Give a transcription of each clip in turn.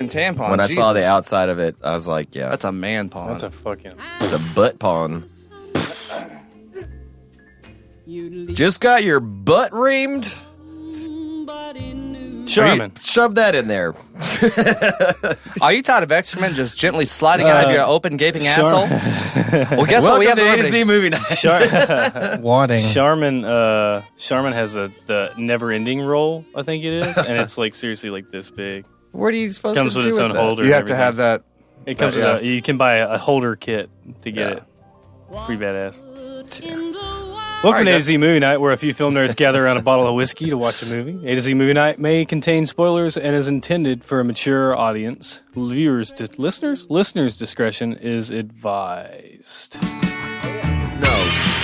tampon. When I saw the Jesus. outside of it, I was like, yeah. That's a man pawn. That's a fucking... It's a butt pawn. Just got your butt reamed? Charmin. Shove that in there. Are you tired of excrement just gently sliding out of your open, gaping asshole? Well, guess what? We have Welcome to the A2Z movie night. Wadding. Charmin has the never-ending roll, I think it is, and it's like seriously like this big. What are you supposed Comes to with do its with own that? holder. You and have to everything. have that. It comes yeah. with you can buy a holder kit to get it. Pretty badass. Welcome to A2Z Movie Night, where a few film nerds gather around a bottle of whiskey to watch a movie. A2Z Movie Night may contain spoilers and is intended for a mature audience. Listeners' discretion is advised. No,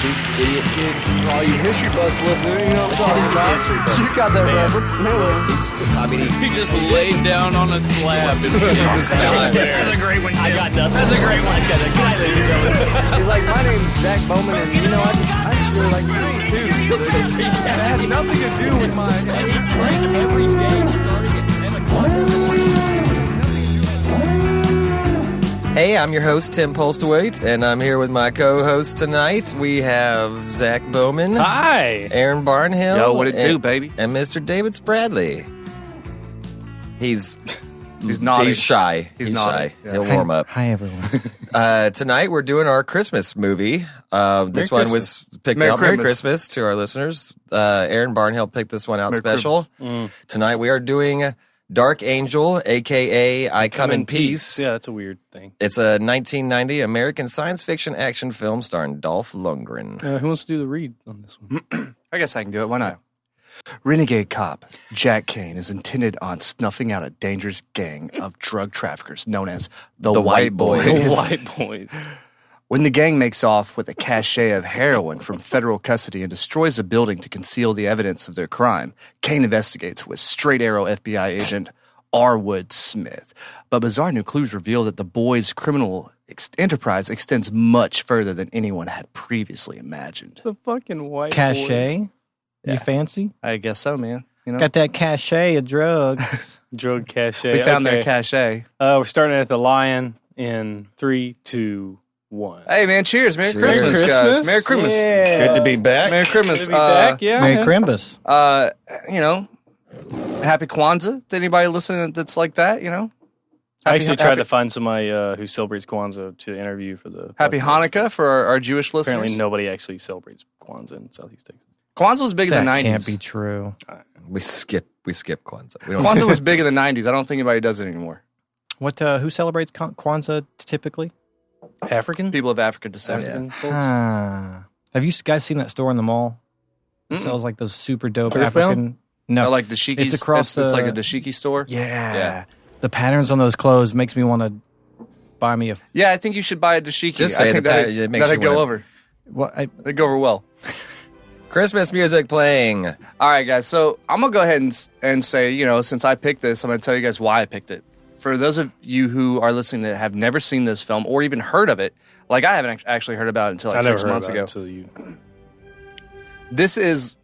these idiot kids. All you history buffs listening, you know what I'm talking about. You got that reference. I mean, He just laid down on a slab and just died there. That's a great one, Tim. I got nothing. That's a great one. Good night, ladies and gentlemen. He's like, my name's Zach Bowman, and you know, I just really like movie too. So it had nothing to do with my. And he drank every day starting at 10 o'clock. Hey, I'm your host, Tim Polstwaite, and I'm here with my co-host tonight. We have Zach Bowman. Hi! Aaron Barnhill. Yo, what it do, baby? And Mr. David Spradley. He's naughty. He's shy. He's He's naughty. shy. Yeah. He'll warm up. Hi, everyone. Tonight we're doing our Christmas movie. This one was picked Merry out. Merry Crimas. Christmas to our listeners. Aaron Barnhill picked this one out Merry special. Tonight we are doing Dark Angel, a.k.a. I Come in Peace. Yeah, that's a weird thing. It's a 1990 American science fiction action film starring Dolph Lundgren. Who wants to do the read on this one? I guess I can do it. Why not? Renegade cop Jack Kane is intended on snuffing out a dangerous gang of drug traffickers known as the White Boys. The White Boys. When the gang makes off with a cachet of heroin from federal custody and destroys a building to conceal the evidence of their crime, Kane investigates with straight arrow FBI agent R. Wood Smith. But bizarre new clues reveal that the boys' criminal enterprise extends much further than anyone had previously imagined. The fucking White Cachet. Boys. You fancy? I guess so, man. You know, Got that cachet of drugs. Drug cachet. we found okay. their cachet. We're starting at the Lion in 3, 2, 1. Hey, man, cheers. Merry Cheers. Christmas, Merry guys. Christmas. Merry Christmas. Yeah. Good to be back. Merry Christmas. Good to be back, yeah. Merry Crimbus. You know, happy Kwanzaa to anybody listening that's like that, you know? I actually tried to find somebody who celebrates Kwanzaa to interview for the Happy podcast. Hanukkah for our Jewish listeners. Apparently nobody actually celebrates Kwanzaa in Southeast Texas. Kwanzaa was big in That the 90s. can't be true. We skip Kwanzaa. We don't Kwanzaa was big in the 90s. I don't think anybody does it anymore. What? Who celebrates Kwanzaa typically? African? People of African descent. African folks? Have you guys seen that store in the mall? It sells like those super dope Earthbound? African. No, Oh, like dashiki's. It's across It's like a the- dashiki store. yeah. Yeah. The patterns on those clothes makes me want to buy me a. Yeah, I think you should buy a dashiki. Just I say think the pattern, it makes that'd you go wanna- over. What? That'd go over well. Christmas music playing. All right, guys. So I'm going to go ahead and say, you know, since I picked this, I'm going to tell you guys why I picked it. For those of you who are listening that have never seen this film or even heard of it, like I haven't actually heard about it until like I never 6 heard months about ago. it until you. This is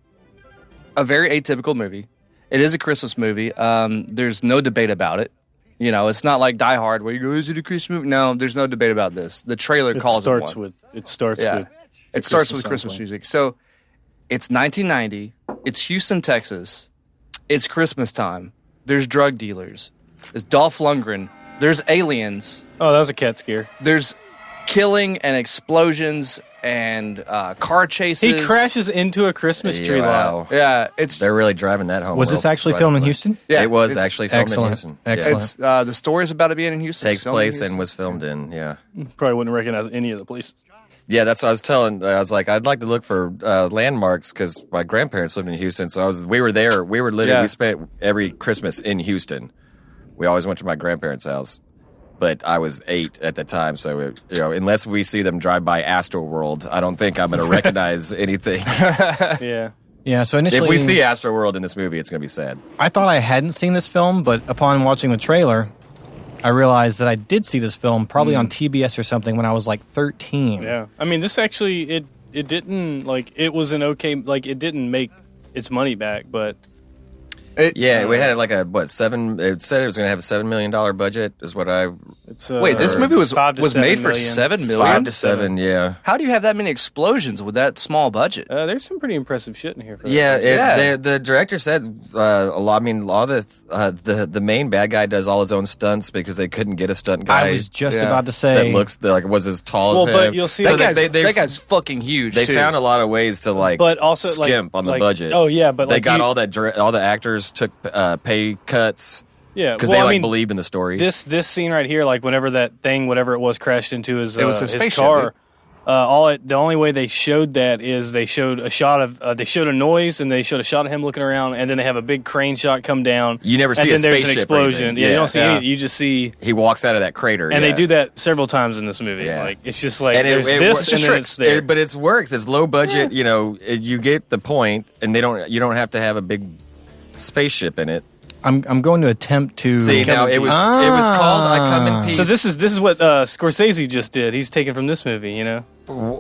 a very atypical movie. It is a Christmas movie. There's no debate about it. You know, it's not like Die Hard where you go, is it a Christmas movie? No, there's no debate about this. The trailer calls it one. It starts Yeah. with It starts Christmas with song Christmas playing. music. So it's 1990. It's Houston, Texas. It's Christmas time. There's drug dealers. There's Dolph Lundgren. There's aliens. Oh, that was a cat scare. There's killing and explosions and car chases. He crashes into a Christmas tree lot. Yeah, it's They're really driving that home. Was this actually filmed in Houston? yeah, It was it's- actually filmed excellent. in Houston. Excellent. It's the story is about to be in Houston. Takes It's filmed in place and Houston. was filmed in, yeah. Probably wouldn't recognize any of the places. Yeah, that's what I was telling. I was like, I'd like to look for landmarks because my grandparents lived in Houston. So we were there. We were literally, Yeah. we spent every Christmas in Houston. We always went to my grandparents' house. But I was 8 at the time. So, unless we see them drive by Astroworld, I don't think I'm going to recognize anything. Yeah. Yeah. So initially, If we see Astroworld in this movie, it's going to be sad. I thought I hadn't seen this film, but upon watching the trailer, I realized that I did see this film probably on TBS or something when I was like 13. Yeah. I mean, this actually, it didn't, like, it was an okay, like, it didn't make its money back, but Yeah, we had like a seven. It said it was going to have a $7 million budget. Is what I Wait, this movie was made for $7 million. 5 to 7. Yeah. How do you have that many explosions with that small budget? There's some pretty impressive shit in here. For The director said a lot. I mean, a lot of the main bad guy does all his own stunts because they couldn't get a stunt guy. I was just about to say that looks like was as tall as him. But you'll see that guy's fucking huge. They found a lot of ways to but also skimp on the budget. Oh yeah, but they got all the actors took pay cuts. Yeah, because they believed in the story. This scene right here, like whenever that thing, whatever it was, crashed into his car. Dude. The only way they showed that is they showed a shot of they showed a noise and they showed a shot of him looking around, and then they have a big crane shot come down. You never see and then a there's an explosion. Yeah, you don't see anything. You just see he walks out of that crater, and they do that several times in this movie. Yeah. Like it's just like and there's this, and then it's there. But it works. It's low budget. You know, you get the point, and you don't have to have a big spaceship in it. I'm going to attempt to see now. It was called "I Come in Peace." So this is what Scorsese just did. He's taken from this movie. You know,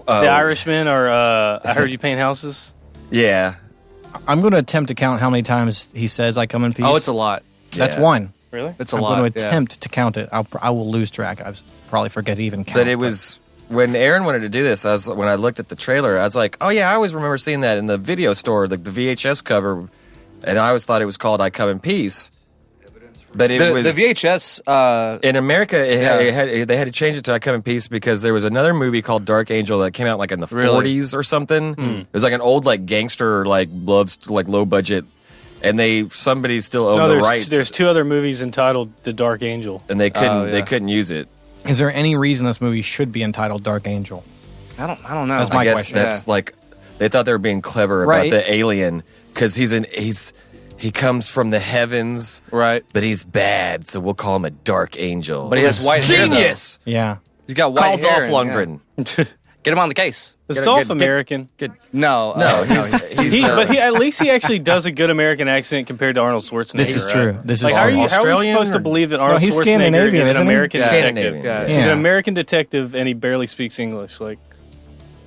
The Irishman, or I Heard You Paint Houses. Yeah, I'm going to attempt to count how many times he says "I come in peace." Oh, it's a lot. That's one. Really? It's a I'm lot. going to attempt to count it. I will lose track. I probably forget to even count. But it was when Aaron wanted to do this. When I looked at the trailer, I was like, "Oh yeah, I always remember seeing that in the video store, like the VHS cover." And I always thought it was called "I Come in Peace," but it was the VHS. In America. They had to change it to "I Come in Peace" because there was another movie called Dark Angel that came out like in the 40s or something. It was like an old like gangster like low budget, and somebody still owned the rights. There's two other movies entitled "The Dark Angel," and they couldn't use it. Is there any reason this movie should be entitled Dark Angel? I don't know. That's my I guess question. that's like they thought they were being clever about the alien. Because he comes from the heavens, right? But he's bad, so we'll call him a dark angel. But he has white hair. Genius. Yeah, he's got white hair. Call Dolph Lundgren. Get him on the case. Is Dolph American? No, he's but at least he actually does a good American accent compared to Arnold Schwarzenegger. This is true. This is like, how are we Australian supposed to believe that Arnold he's Schwarzenegger Scandinavian, is an isn't he? American detective? Yeah. He's an American detective, and he barely speaks English. Like,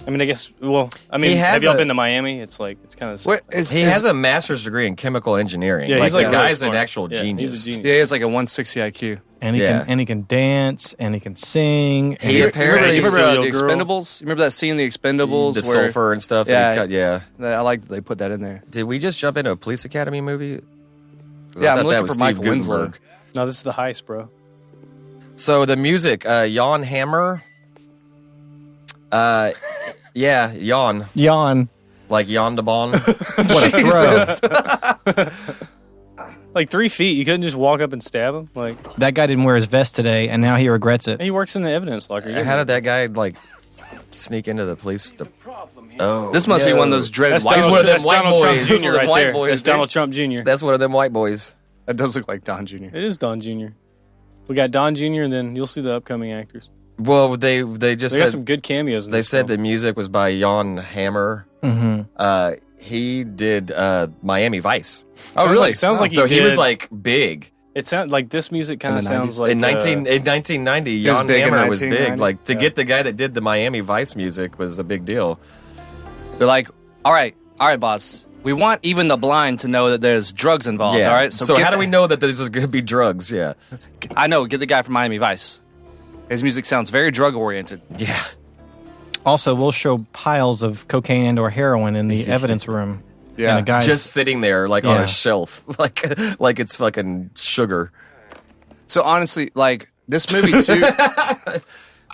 I mean, I guess. Well, I mean, have y'all been to Miami? It's like it's kind of. He has a master's degree in chemical engineering. Yeah, he's like like the really guy's an smart. actual genius. He's a genius. Yeah, he has like a 160 IQ. and he can dance and he can sing. He apparently you remember the girl. Expendables? You remember that scene in the Expendables? the where, sulfur and stuff. Yeah. I like that they put that in there. Did we just jump into a police academy movie? Yeah, I'm looking for Mike Winslow. No, this is the heist, bro. So the music, Jan Hammer. Yeah, Jan. Yawn. Like Jan de Bon. What a throw. Like 3 feet, you couldn't just walk up and stab him. Like That guy didn't wear his vest today, and now he regrets it. he works in the evidence locker. How did that guy like sneak into the police? Oh, This must be one of those dreaded That's white Donald, one of them that's white Donald Trump boys. Jr. One of them right white there. boys, That's dude. Donald Trump Jr. That's one of them white boys. That does look like Don Jr. It is Don Jr. We got Don Jr. and then you'll see the upcoming actors. Well, they just They got said some good cameos in they this said the film. music was by Jan Hammer. Mm-hmm. He did Miami Vice. Oh, really? Sounds like So he was did- like big. It sounds like this music kind In of the sounds 90s? like in 1990, He was Jan big in Hammer was big. 1990? Like to get the guy that did the Miami Vice music was a big deal. They're like, all right, boss. We want even the blind to know that there's drugs involved. Yeah. All right. So get how do we know that this is going to be drugs? Yeah. I know. Get the guy from Miami Vice. His music sounds very drug oriented. Yeah. Also, we'll show piles of cocaine and or heroin in the evidence room. Yeah. And the guys, Just sitting there like on Yeah. a shelf, like it's fucking sugar. So honestly, like this movie too.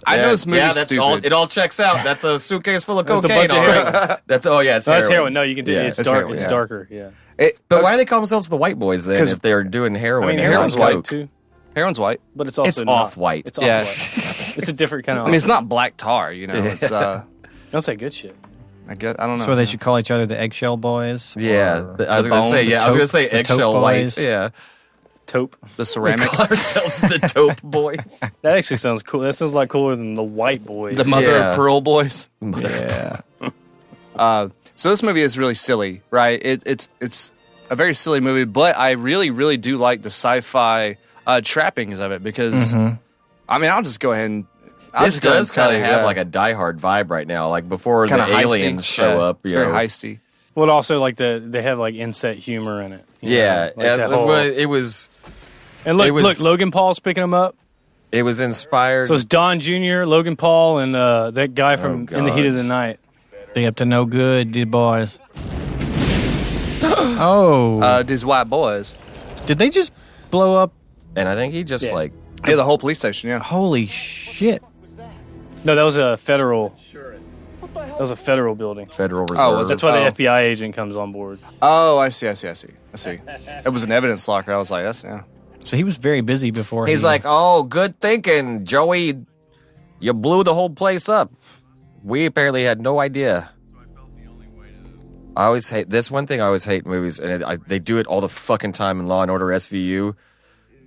I know this movie's that's stupid. it all checks out. That's a suitcase full of That's a cocaine. bunch of all right. heroin. That's it's No, that's heroin. heroin. No, you can do Yeah, it. It's that's dark. heroin, It's yeah. darker. Yeah. But why do they call themselves the white boys then 'Cause- if they're doing heroin? I mean, and heroin's coke? white too, Heroin's white. but it's also It's not. off-white. It's Yeah. off-white. It's a different kind of. I mean, it's not black tar. You know, it's. Don't say good shit. I guess I don't know. so they should call each other the eggshell boys. Yeah, or I was going to say. the Yeah, I was going to say taupe- the eggshell taupe white. boys. Yeah, Taupe. the ceramic, call ourselves the taupe boys. That actually sounds cool. That sounds like cooler than the white boys. the mother Yeah. of pearl boys. Yeah. So this movie is really silly, right? It's a very silly movie, but I really, really do like the sci-fi trappings of it because, I mean, I'll just go ahead and This does kind of have like a Die Hard vibe right now. Like before the kind of aliens show up, It's you very know. heisty. Well, also like they have like inset humor in it. Yeah, it was. And look, it was- Logan Paul's picking him up. It was inspired. So it's Don Jr., Logan Paul, and that guy from In the Heat of the Night. They up to no good, these boys. Oh. These white boys. Did they just blow up? And I think he just like. Yeah, the whole police station, yeah. Holy shit. No, that was a federal. That was a federal building. Federal Reserve. Oh, was it? That's why the FBI agent comes on board. Oh, I see. It was an evidence locker. I was like, that's, yeah. So he was very busy before He's like, oh, good thinking, Joey. You blew the whole place up. We apparently had no idea. I always hate this one thing. I always hate movies, and they do it all the fucking time in Law and Order SVU.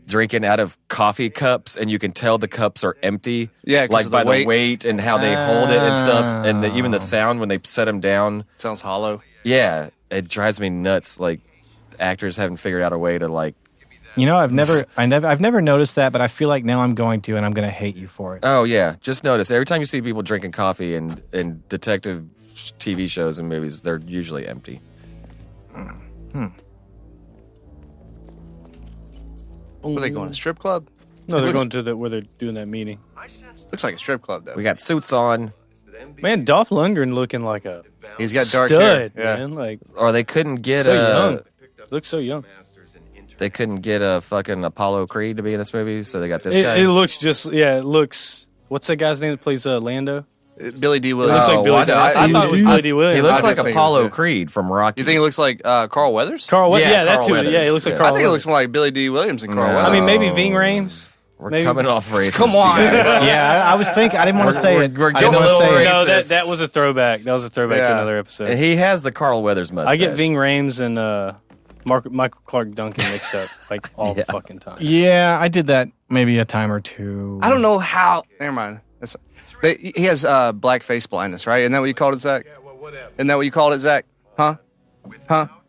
Drinking out of coffee cups, and you can tell the cups are empty. Yeah, 'cause like of by the weight. the weight and how they hold it and stuff, and even the sound when they set them down. Sounds hollow. Yeah, it drives me nuts. Like actors haven't figured out a way to like. You know, I've never noticed that, but I feel like now I'm going to, and I'm going to hate you for it. Oh yeah, just notice every time you see people drinking coffee in detective TV shows and movies, they're usually empty. Were they going to a strip club? No, they're going to where they're doing that meeting. Looks like a strip club, though. We got suits on, Man, Dolph Lundgren looking like a He's got dark hair. stud, Yeah. man. Like or they couldn't get so young. Looks so young. They couldn't get a fucking Apollo Creed to be in this movie, so they got this guy. It looks just it looks. What's that guy's name that plays Lando? Billy D. It Williams. looks like Billy. why- I thought it was Billy D. Williams. He looks I like did think Apollo it was, yeah. Creed from Rocky. You think he looks like Carl Weathers? Carl. Yeah, That's Carl who. Weathers. Yeah, he looks like Yeah. Carl. I think he Weathers. looks more like Billy D. Williams than Carl No. Weathers. I mean, maybe Ving Rhames. We're maybe. coming off racist. Come on. you guys. Yeah, I was thinking. I didn't want to say it. we're I didn't getting want a to say little it. No, racist. that was a throwback. That was a throwback to Yeah. another episode. And he has the Carl Weathers mustache. I get Ving Rhames and Michael Clark Duncan mixed up like all the fucking time. Yeah, I did that maybe a time or two. I don't know how. Never mind. He has black face blindness, right? Isn't that what you called it, Zach? Isn't that what you called it, Zach? Huh?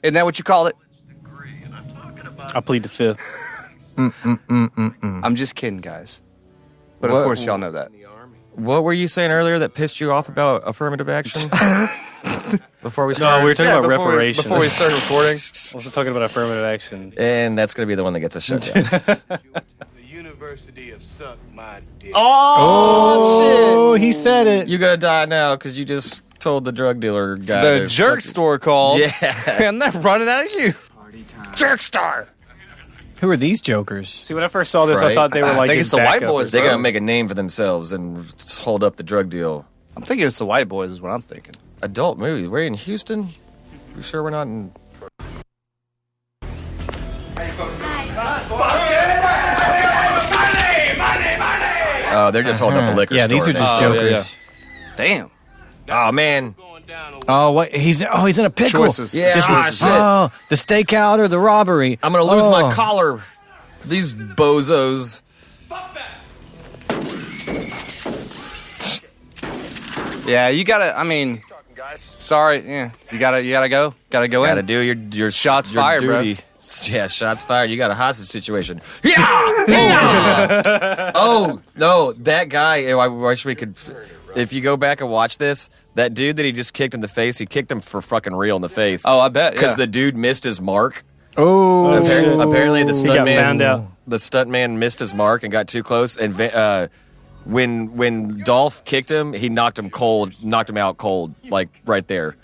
Isn't that what you called it? I plead the fifth. I'm just kidding, guys. But of What- course, y'all know that. What were you saying earlier that pissed you off about affirmative action? Before we started? No, we were talking about before reparations. Before we started recording. I was talking about affirmative action. And that's going to be the one that gets us shut down. The University of Suck My Dick. Oh, he said it. You're going to die now because you just told the drug dealer guy. The to jerk suck- store called. Yeah. And they're running out of you. Jerk star. Who are these jokers? See, when I first saw this, I Right. thought they were I like think his it's the white backup boys, or They're bro. going to make a name for themselves and hold up the drug deal. I'm thinking it's the white boys is what I'm thinking. Adult movie. We're in Houston? You sure we're not in... Oh, they're just holding up a liquor Yeah, store. these are just now. jokers. Damn. Oh, man. Oh, what? He's in a pickle. Choices. Yeah, Just ah, choices. shit. Oh, the stakeout or the robbery. I'm going to lose Oh. my collar. These bozos. Yeah, you gotta. I mean, sorry. Yeah, you gotta go. Gotta go Gotta in. do your Shots your fired, bro. duty. Yeah, shots fired. You got a hostage situation. Yeah! Yeah! Oh, no, that guy, I wish we could... If you go back and watch this, that dude that he just kicked in the face, he kicked him for fucking real in the face. Oh, I bet. Because Yeah. the dude missed his mark. Oh, shit. Apparently the He got found stuntman out. the stuntman missed his mark and got too close. And when Dolph kicked him, he knocked him out cold, like right there.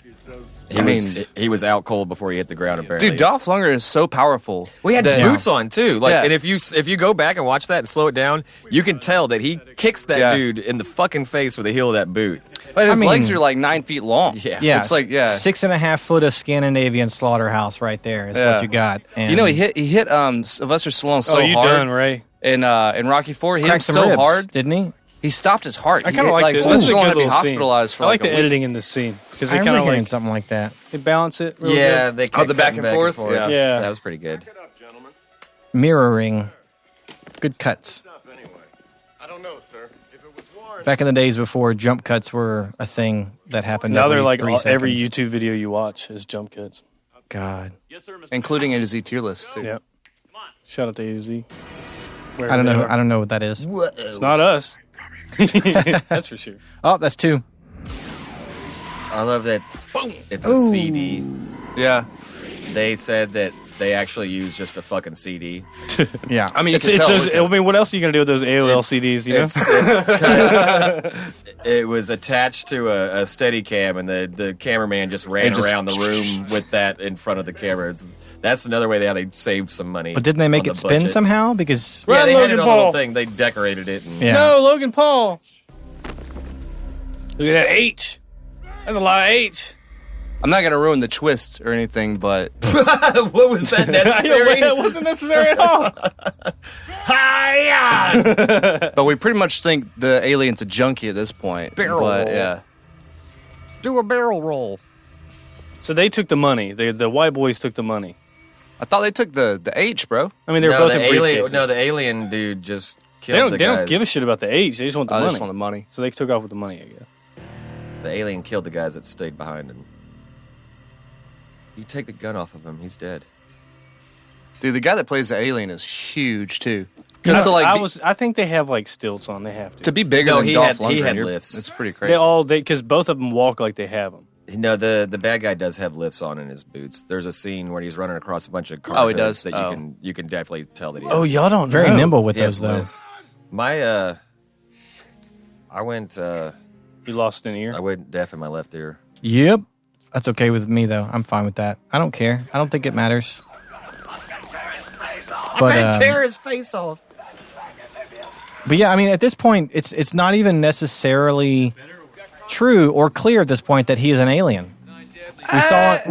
He was out cold before he hit the ground. Apparently, Dude, Dolph Lundgren is so powerful. we had that- boots on too. Like, Yeah. and if you go back and watch that and slow it down, you can tell that he kicks that Yeah. dude in the fucking face with the heel of that boot. But his I mean- legs are like 9 feet long. Yeah. yeah. It's like, yeah. 6.5 foot of Scandinavian slaughterhouse right there is Yeah. what you got. And You know, he hit Sylvester Stallone so oh, you hard done, Ray? in Rocky IV. He hit him cracked some so ribs, hard, didn't he? he stopped his heart. I kind of like this. Sylvester This is a Stallone good had to be little scene. hospitalized for I like like the a week. editing in this scene because I they kind remember of hearing like something like that. they balance it. Real Yeah, good. they kept the back cutting and forth? Yeah. Yeah. that was pretty good. Mirroring, good cuts. I don't know, sir. If it was warranted. Back in the days before jump cuts were a thing that happened. Now every they're like 3 every seconds. YouTube video you watch is jump cuts. God, Including A to Z tier list, too. Yep. Shout out to A to Z. I don't know. I don't know what that is. It's not us. That's for sure. Oh, that's 2. I love that it's a CD. Yeah. They said that they actually use just a fucking CD. Yeah. I mean, I mean, what else are you gonna do with those AOL CDs? You know, It was attached to a Steadicam, and the cameraman just ran around the room with that in front of the camera. That's another way they saved some money. But didn't they make on it the spin budget. somehow? Because Yeah, they had it Logan on Paul. the little thing. They decorated it. And Yeah. No, Logan Paul. Look at that H. That's a lot of H. I'm not going to ruin the twist or anything, but what was that necessary? That wasn't necessary at all. but we pretty much think the alien's a junkie at this point. Barrel but, roll. yeah. Do a barrel roll. So they took the money. The white boys took the money. I thought they took the H, bro. I mean, they were both in briefcases. the alien dude just They killed the don't guys. give a shit about the H. They just want the I money. just want the money. So they took off with the money, I guess. The alien killed the guys that stayed behind him. You take the gun off of him, he's dead. Dude, the guy that plays the alien is huge, too. I think they have like stilts on. They have to. To be bigger No, than he Dolph had- he Lundgren, had you're- lifts. It's pretty crazy. Because both of them walk like they have them. No, the bad guy does have lifts on in his boots. There's a scene where he's running across a bunch of car Oh, he hoods does? that Oh. you can definitely tell that he has. Oh, y'all don't very know. nimble with He has those, though. lifts. My I went You lost an ear. I went deaf in my left ear. Yep. That's okay with me, though. I'm fine with that. I don't care. I don't think it matters. But, tear his face off. but yeah, I mean, at this point, it's not even necessarily true or clear at this point that he is an alien. We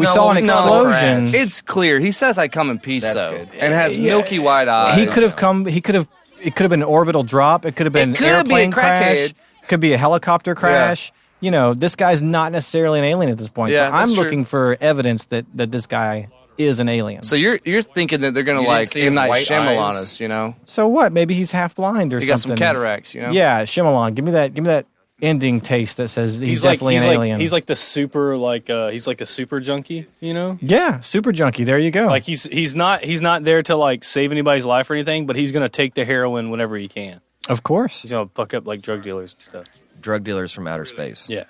saw an explosion. It's clear. He says, "I come in peace," That's though, good. and has milky white eyes. He could have come. It could have been an orbital drop. It could have been It an could be a airplane crash. crackhead. Could be a helicopter crash. You know, this guy's not necessarily an alien at this point. Yeah, so I'm that's true. looking for evidence that this guy is an alien. So you're thinking that they're gonna You didn't like see M. his Night white Shyamalan eyes? us, you know? So what? Maybe he's half blind or He got something. some cataracts, you know? Yeah, Shyamalan. Give me that ending taste that says he's definitely an alien. He's like the super he's like a super junkie, you know? Yeah, super junkie. There you go. Like he's not there to like save anybody's life or anything, but he's gonna take the heroin whenever he can. Of course. He's gonna fuck up like drug dealers and stuff. Drug dealers from outer space. Yeah.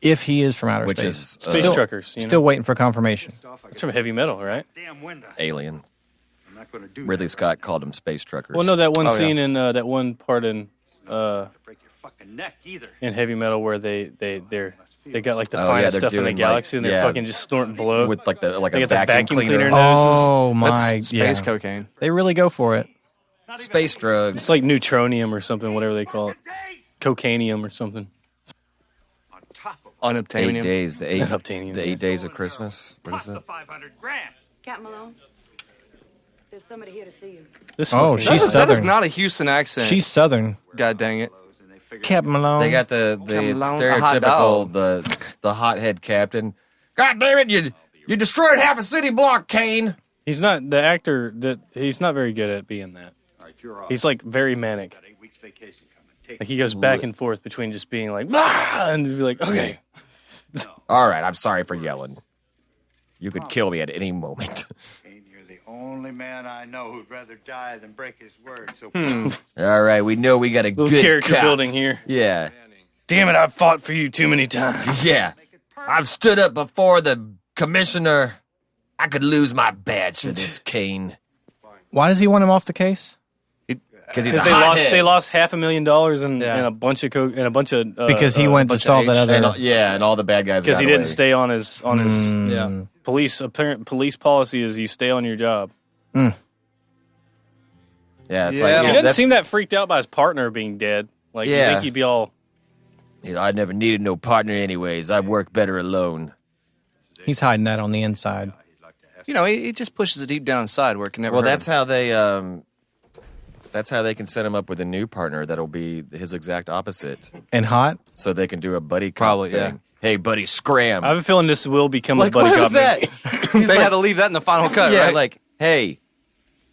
If he is from outer Which space. is Space Still- truckers, you know. Still waiting for confirmation. It's from heavy metal, right? Damn window. alien. I'm not going to do Ridley that. Scott called them space truckers. Well, no, that one Oh, yeah. scene in that one part in Break your fucking neck either. in heavy metal where they got like the Oh, yeah, finest they're stuff in the doing, galaxy like, and they're yeah. fucking just snorting blow. with like they a got the vacuum cleaner. noses. Oh my! That's space yeah. cocaine. They really go for it. Space drugs. It's like neutronium or something, whatever they call it. Cocainium or something. On top of 8 Unobtainium. days. The Unobtainium, the yeah. 8 days of Christmas. What is plus the that? 500 grand. Captain Malone, there's somebody here to see you. This Oh, one- she's That is Southern. not a Houston accent. She's Southern. God dang it. And they figured Captain Malone. They got the Come along, a hot stereotypical dog. the hothead captain. God damn it! You destroyed half a city block, Kane. He's not the actor that he's not very good at being that. all right, you're off. He's like very manic. Got 8 weeks vacation coming. Take Like he goes back and forth between just being like "Ah!" and be like, okay. All right, I'm sorry for yelling. You could kill me at any moment. Kane, you're the only man I know who'd rather die than break his word. So All right, we know we got a Little good character cop. building here. Yeah, Damn it, I've fought for you too many times. yeah. I've stood up before the commissioner. I could lose my badge for this, Kane. Why does he want him off the case? Because he's a Because hothead. they lost $500,000 and Yeah. a bunch of Because he went to bunch of solve that H. other. and all the bad guys. because he got didn't away. stay on his Yeah. police policy is you stay on your job. Yeah, it's Yeah. like He Well, doesn't that's- seem that freaked out by his partner being dead. Like you Yeah. think he'd be all I never needed no partner, anyways. I work better alone. He's hiding that on the inside. You know, he just pushes it deep down inside where it can never Well, hurt that's him. how they can set him up with a new partner that'll be his exact opposite, And hot? so they can do a buddy cop Probably, thing. yeah. Hey, buddy, scram! I have a feeling this will become a like, buddy what cop was that? movie. They had to leave that in the final cut, Yeah, right? like, hey,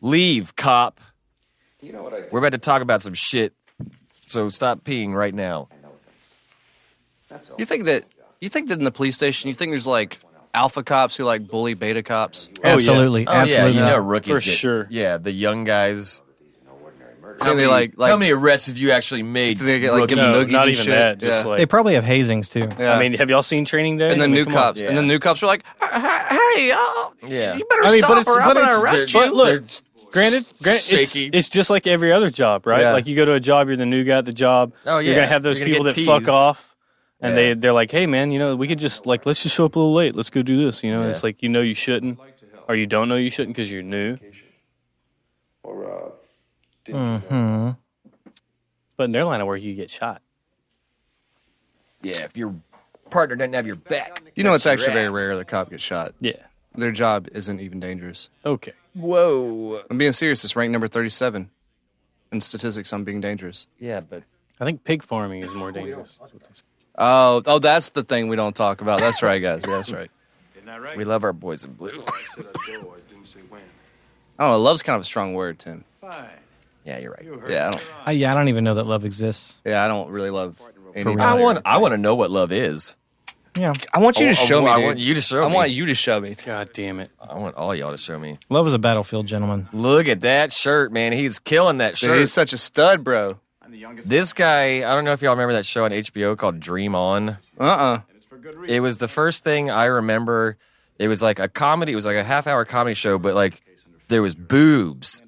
leave, cop. We're about to talk about some shit, so stop peeing right now. You think that in the police station, you think there's like alpha cops who like bully beta cops? Oh, yeah. Absolutely. Oh Absolutely. yeah, you know rookies For get, sure. Yeah, the young guys. How many, how many arrests have you actually made? They get, like, rookie? give them No, noogies not and even shit. that. Just Yeah. like They probably have hazings too. Yeah. I mean, have y'all seen Training Day? and then I mean, new come cops, on. and then new cops are like, "Hey, Yeah. you better I mean, stop, but or I'm but gonna it's- arrest but you." look, granted, shaky. it's just like every other job, right? Yeah. Like you go to a job, you're the new guy at the job. Oh, yeah. You're gonna have those You're gonna people that get fuck teased. off, and Yeah. they're like, "Hey, man, we could just let's just show up a little late. Let's go do this." Yeah. It's like you shouldn't, or you don't know you shouldn't because you're new. Hmm. But in their line of work, you get shot. Yeah, if your partner doesn't have your back. You know, it's that's your actually very ass. rare that a cop gets shot. Yeah. Their job isn't even dangerous. Okay. Whoa. I'm being serious. It's ranked number 37 in statistics on being dangerous. Yeah, but I think pig farming is more dangerous. Oh, that's the thing we don't talk about. That's right, guys. Yeah, that's right. we love our boys in blue. I don't know. Love's kind of a strong word, Tim. Yeah, you're right. Yeah, I don't even know that love exists. I don't really love anybody. real. I want to know what love is. Yeah, I want you to show me. I Dude. want you to show I me. want you to show me. God damn it. I want all y'all to show me. love is a battlefield, gentlemen. Look at that shirt, man. He's killing that Dude, shirt. he's such a stud, bro. This guy, I don't know if y'all remember that show on HBO called Dream On. It was the first thing I remember. It was like a comedy. It was like a half-hour comedy show, but like there was boobs.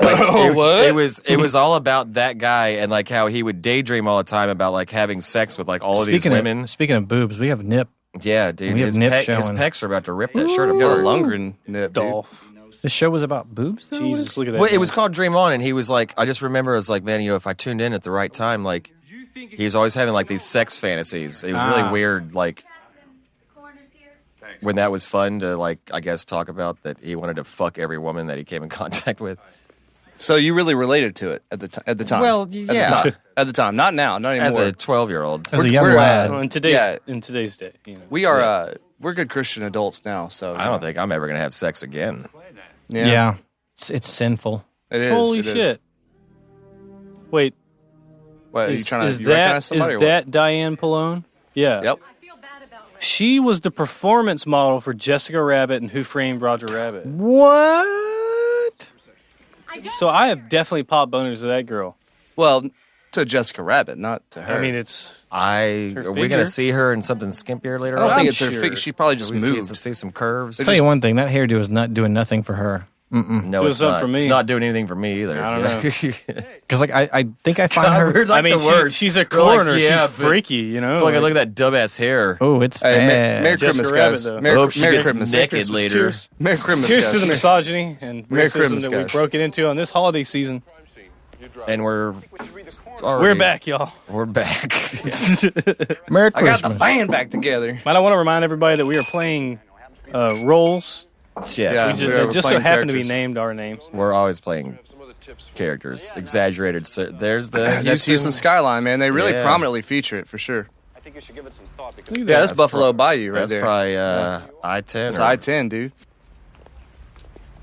Like, what? It was all about that guy and like how he would daydream all the time about like having sex with like all of these women. Speaking of boobs, we have Nip. Yeah, dude. We have His, nip his showing. pecs are about to rip that shirt You got a apart. Lundgren nip, dude. Dolph. This show was about boobs, though? Jesus, look at that. Well, it man. was called Dream On, and he was like, I just remember it was like, man, if I tuned in at the right time, like, he was always having like these sex fantasies. It was really weird, like, when that was fun to like, I guess, talk about that he wanted to fuck every woman that he came in contact with. So you really related to it at the time? Well, yeah. At the time, not now, not anymore. As a 12-year-old. As a young we're, lad. Well, in today's day, we are we're good Christian adults now. So I don't think I'm ever going to have sex again. yeah. It's sinful. it is. Holy it is. shit. Wait, What, are you trying is to recognize that somebody? or what? Diane Pallone? Yeah. Yep. She was the performance model for Jessica Rabbit and Who Framed Roger Rabbit. What? So I have definitely popped boners to that girl. Well, to Jessica Rabbit, not to her. I mean, it's Are we figure? going to see her in something skimpier later I don't on? think it's her sure. figure. She probably Do just we moved. see some curves? Tell you one thing, that hairdo is not doing nothing for her. No, Doing it's something not. for me. It's not doing anything for me either. I don't know. Because I think I find her. We're like I mean, the worst. she's a We're coroner. like, yeah, She's but freaky, you know. Fucking look at that dumbass hair. Oh, it's Hey, bad. Merry Jessica Christmas, Rabbit, guys. though. Merry, Hope she Merry gets Christmas. naked later. Cheers. Merry Christmas, Cheers guys. to the misogyny and Merry racism Christmas, that we guys. broke it into on this holiday season. And we're We're back, y'all. We're back. Merry I got the Christmas. band back together. But I want to remind everybody that we are playing roles. Yes. Yeah. We we're just so playing happen to be characters. named our names. We're always playing characters. Exaggerated. So there's the That's Houston Skyline, man. They really Yeah. prominently feature it for sure. Look at Yeah, that. that's Buffalo Bayou right That's there. probably I-10. It's or I-10, dude.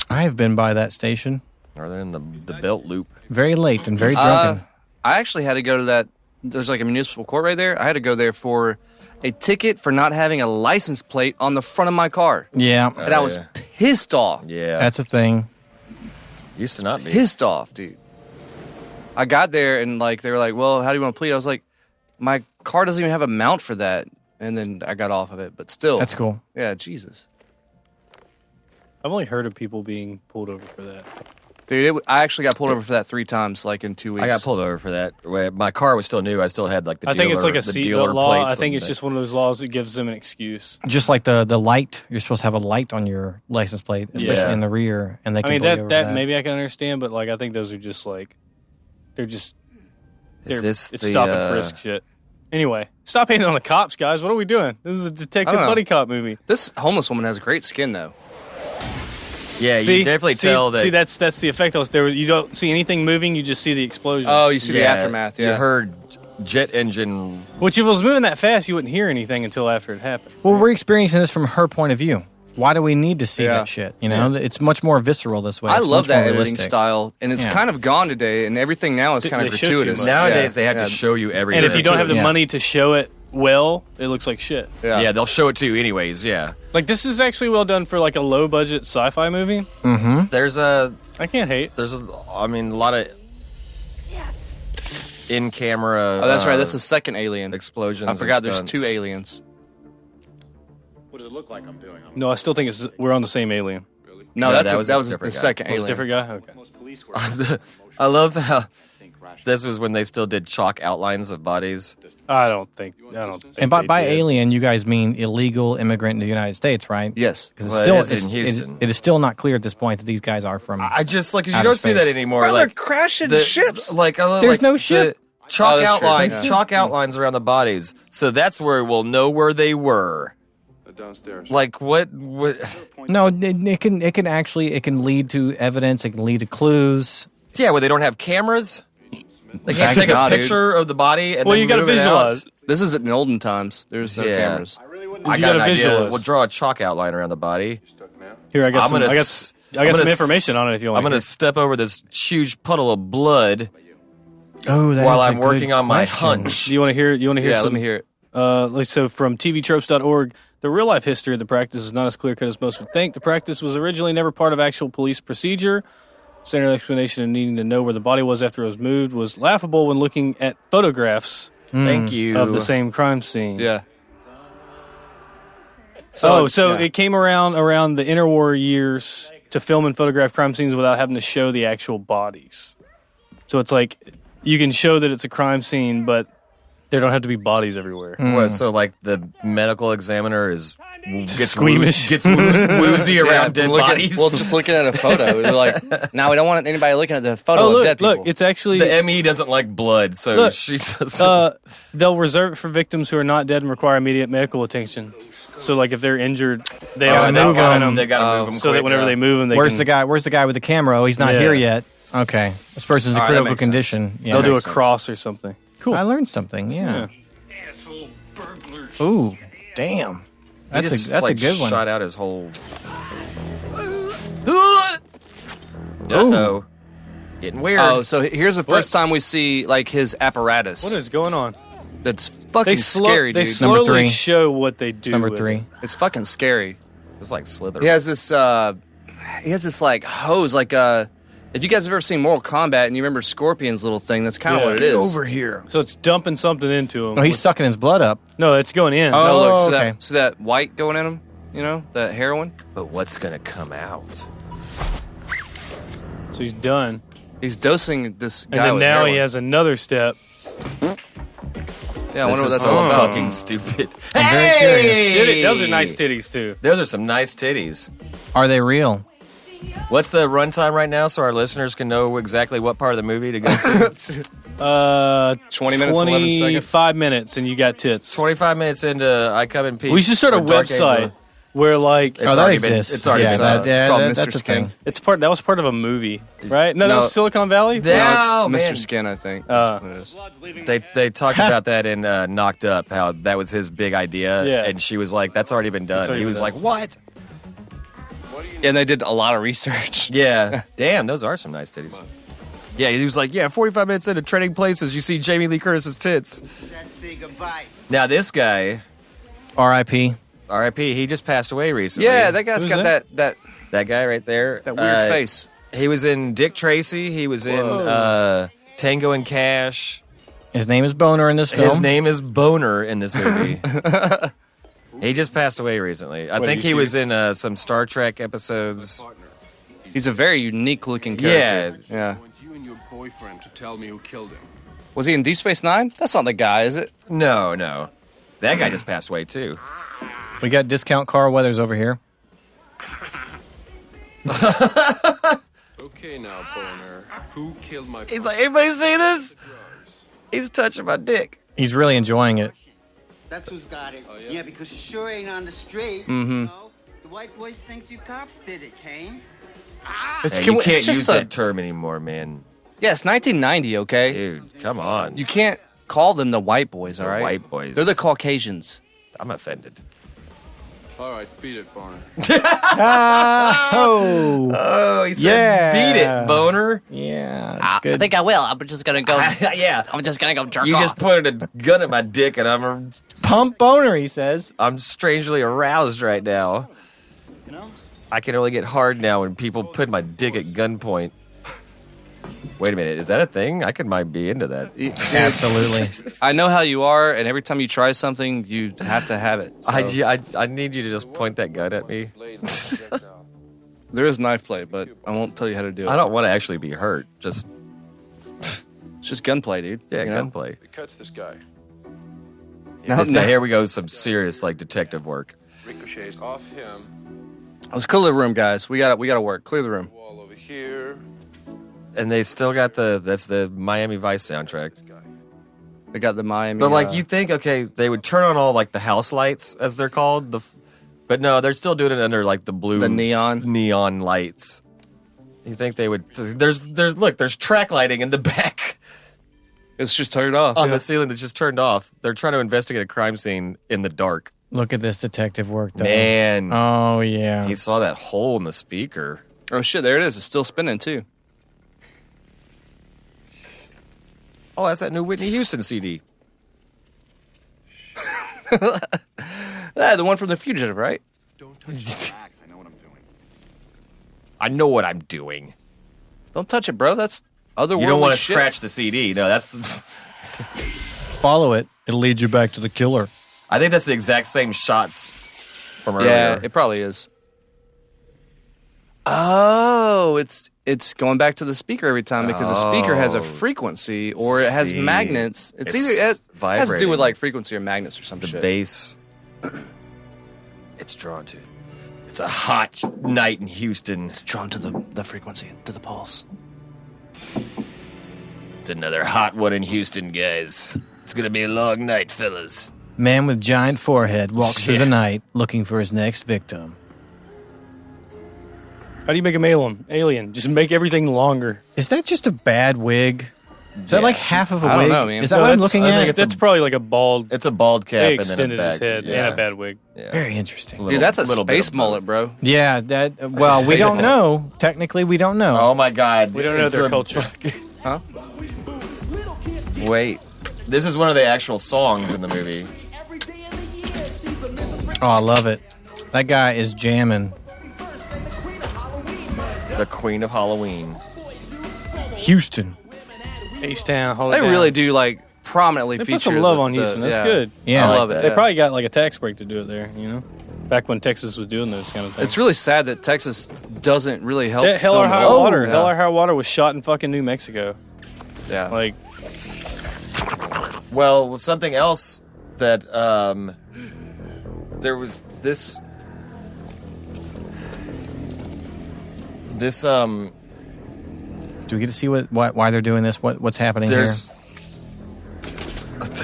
I have been by that station Or they're in the belt loop. very late and very drunken. I actually had to go to that. There's like a municipal court right there. I had to go there for a ticket for not having a license plate on the front of my car. Yeah, And I was yeah. pissed off. Yeah. that's a thing. Used to not be. Pissed off, dude. I got there and like they were like, "Well, how do you want to plead?" I was like, "My car doesn't even have a mount for that." And then I got off of it, but still, That's cool. Yeah, Jesus, I've only heard of people being pulled over for that. dude. I actually got pulled over for that 3 times, like in 2 weeks. I got pulled over for that. My car was still new. I still had like the I think it's dealer- like a the dealer seatbelt law. I plates think and it's the- just one of those laws that gives them an excuse. Just like the light, you're supposed to have a light on your license plate, especially Yeah. in the rear, and they I can mean, pull you over for that maybe I can understand, but like I think those are just like they're Is it's this the, stop and frisk shit. Anyway, stop hating on the cops, guys. What are we doing? This is a detective I don't know. buddy cop movie. This homeless woman has great skin, though. Yeah, See, you definitely tell that. See, that's the effect. You don't see anything moving. You just see the explosion. Oh, you see the aftermath. Yeah, You heard jet engine. Which if it was moving that fast, you wouldn't hear anything until after it happened. Well, we're experiencing this from her point of view. Why do we need to see Yeah. that shit? You know, it's much more visceral this way. I It's love much that more editing realistic. style, and it's Yeah. kind of gone today, and everything now is kind of They show too gratuitous. much. Nowadays, they have Yeah. to show you everything. And if you don't have the Yeah. money to show it well, it looks like shit. yeah, they'll show it to you anyways. Yeah, Like this is actually well done for like a low budget sci-fi movie. there's a I can't hate. a lot of in camera. Oh, that's right. That's the second alien. Explosions. I forgot and there's stunts. 2 aliens. What does it look like I'm doing? No, I still think we're on the same alien. No, No, that was a the different guy. second Oh, it's a alien. different guy? Okay. Most police work. I love how this was when they still did chalk outlines of bodies. I don't think And by they did. alien, you guys mean illegal immigrant in the United States, right? Yes. Because Well, it is in Houston. it is still not clear at this point that these guys are from. I just like 'cause you Outer don't see that space. anymore. Bro, like they're crashing the- ships. Like There's no ship. The chalk Oh, that's true. outline, Yeah. chalk outlines around the bodies. So that's where we'll know where they were. Downstairs. Like what? No, it can lead to evidence. It can lead to clues. Yeah, where they don't have cameras. They can't Back take a now, dude. picture of the body and Well, then you got to move it visualize. out. This is in olden times. There's no Yeah. cameras. I really wouldn't. I You got an gotta idea. visualize. We'll draw a chalk outline around the body. Here, I got I'm some. gonna I got s- I'm some gonna information s- on it if you want. I'm going to step over this huge puddle of blood Oh, that while is a I'm good working on my question. hunch. Do you want to hear? You want to hear? Yeah, some, let me hear it. So from tvtropes.org, the real life history of the practice is not as clear cut as most would think. The practice was originally never part of actual police procedure. Standard explanation of needing to know where the body was after it was moved was laughable when looking at photographs Thank you. of the same crime scene. Yeah. So yeah. it came around the interwar years to film and photograph crime scenes without having to show the actual bodies. So it's like you can show that it's a crime scene, but there don't have to be bodies everywhere. What, so like the medical examiner gets Squeamish. woozy around dead looking- bodies. Well, just looking at a photo, we're like, now we don't want anybody looking at the photo Oh, of dead look, people. look! It's actually the ME doesn't like blood, so Look, she does. they'll reserve it for victims who are not dead and require immediate medical attention. So, like, if they're injured, they Gotta have to move find them. them They gotta move them so that quick, whenever they move them, they Where's can, the guy? Where's the guy with the camera? Oh, he's not Yeah. here yet. Okay, this person's in All right, that critical makes condition. Yeah, they'll do a makes sense. cross or something. Cool. I learned something. Yeah. Ooh, damn. He That's just, a like, good one. Shot out his whole. Uh-oh. Getting weird. Oh, so here's the first time we see like his apparatus. What is going on? That's fucking scary, They dude. Number slowly 3. show what they do. Number with 3. it. It's fucking scary. It's like Slither. He has this like hose, like if you guys have ever seen Mortal Kombat and you remember Scorpion's little thing, that's kind of Yeah. what it is. over here. So it's dumping something into him. Oh, he's sucking his blood up. No, it's going in. Oh. No, look, see okay. that, see that white going in him? You know, that heroin? But what's gonna come out? So he's done. He's dosing this And guy then with now heroin. he has another step. Yeah, I wonder what This is that's so all about. fucking stupid. I'm very curious. Titty- Those are nice titties, too. Those are some nice titties. Are they real? What's the runtime right now, so our listeners can know exactly what part of the movie to go to? 20 minutes, 11 seconds. 25 minutes, and you got tits. 25 minutes into I Come in Peace. We should start a or Dark Angel. website where, like, It's that already exists. Been, it's already yeah, been that, out. yeah, It's called that- Mr. that's a Skin. thing. that was part of a movie, right? No, that No. was Silicon Valley. That- No, Oh, it's man. Mr. Skin, I think. Uh, That's what it is. They talked about that in Knocked Up, how that was his big idea, Yeah. and she was like, "That's already been done." already He been was done. like, "What?" Yeah, and they did a lot of research. Yeah, damn, those are some nice titties. Yeah, he was like, "Yeah, 45 minutes into Trading Places, you see Jamie Lee Curtis's tits." Say goodbye. Now this guy, R.I.P. R.I.P., he just passed away recently. Yeah, that guy's Who's got that? that guy right there, that weird face. He was in Dick Tracy. He was in Tango and Cash. His name is Boner in this film. His name is Boner in this movie. He just passed away recently. I think you he see- was in some Star Trek episodes. He's a very unique looking character. Yeah. Yeah. I want you and your boyfriend to tell me who killed him. Was he in Deep Space Nine? That's not the guy, is it? No. That guy just passed away, too. We got discount Carl Weathers over here. Okay now, Boner. Who killed my He's like, anybody see this? He's touching my dick. He's really enjoying it. That's who's got it. Yeah, because you sure ain't on the street. Mhm. You know? The white boys thinks you cops did it, Kane. It's, Hey, you it's can't just use that term anymore, man. Yeah, it's 1990, okay? Dude, come on. You can't call them the white boys, all The right? white boys. They're the Caucasians. I'm offended. All right, beat it, Boner. Oh, Oh, he said, Yeah. beat it, Boner. yeah, that's good. I think I will. I'm just gonna go. Yeah. I'm just gonna go jerk You off. just pointed a gun at my dick, and Pump Boner, he says. I'm strangely aroused right now. You know? I can only get hard now when people put my dick at gunpoint. Wait a minute, is that a thing? I might be into that. Absolutely. I know how you are, and every time you try something, you have to have it. So. I need you to just point that gun at me. There is knife play, but I won't tell you how to do it. I don't want to actually be hurt. Just It's just gunplay, dude. yeah, you know? gunplay. Cuts this guy. Now, Here we go, some serious like detective work. Ricochets off him. let's clear the room, guys. We got to work. Clear the room. Wall over here. And they still got that's the Miami Vice soundtrack. They got the Miami. But like you think, okay, they would turn on all like the house lights as they're called, but no, they're still doing it under like the blue, the neon lights. You think they would? There's track lighting in the back It's just turned off on the ceiling that's just turned off. They're trying to investigate a crime scene in the dark. Look at this detective work, though. Man, Oh, yeah. he saw that hole in the speaker. Oh shit! There it is. It's still spinning too. Oh, that's that new Whitney Houston CD. The one from The Fugitive, right? Don't touch the axe. I know what I'm doing. I know what I'm doing. Don't touch it, bro. That's otherworldly You don't want to shit. scratch the CD. No, that's. Follow it. It'll lead you back to the killer. I think that's the exact same shots from earlier. Yeah, it probably is. Oh, it's going back to the speaker every time because the speaker has a frequency or it has See. magnets. It's either it has to do vibrating. with like frequency or magnets or some The shit. bass. It's drawn to. It's a hot night in Houston. Drawn to the frequency, to the pulse. It's another hot one in Houston, guys. It's gonna be a long night, fellas. Man with giant forehead walks through Yeah. the night looking for his next victim. How do you make him alien? Just make everything longer. Is that just a bad wig? Is that like half of a I don't wig? know, man. Is that No, what I'm that's- looking I think at? it's That's probably like a bald. It's a bald cap They and then a extended his back. head Yeah. and a bad wig. Yeah. Very interesting. Dude, that's a little bit space of both. mullet, bro. Yeah, that. Well, we space don't mullet. know. Technically, we don't know. Oh my God! We don't know It's their a- culture. Huh? Wait, this is one of the actual songs in the movie. Oh, I love it. That guy is jamming. The Queen of Halloween. Houston. H-Town, hold it They down. really do like prominently They feature put some love the- on Houston. That's yeah. good. Yeah. I I love like it. They yeah. probably got like a tax break to do it there, you know? Back when Texas was doing those kind of things. It's really sad that Texas doesn't really help. That Hell or film High at all. Water. Yeah. Hell or High Water was shot in fucking New Mexico. Yeah. Like, Well, something else that there was this Do we get to see why they're doing this? What's happening here? there's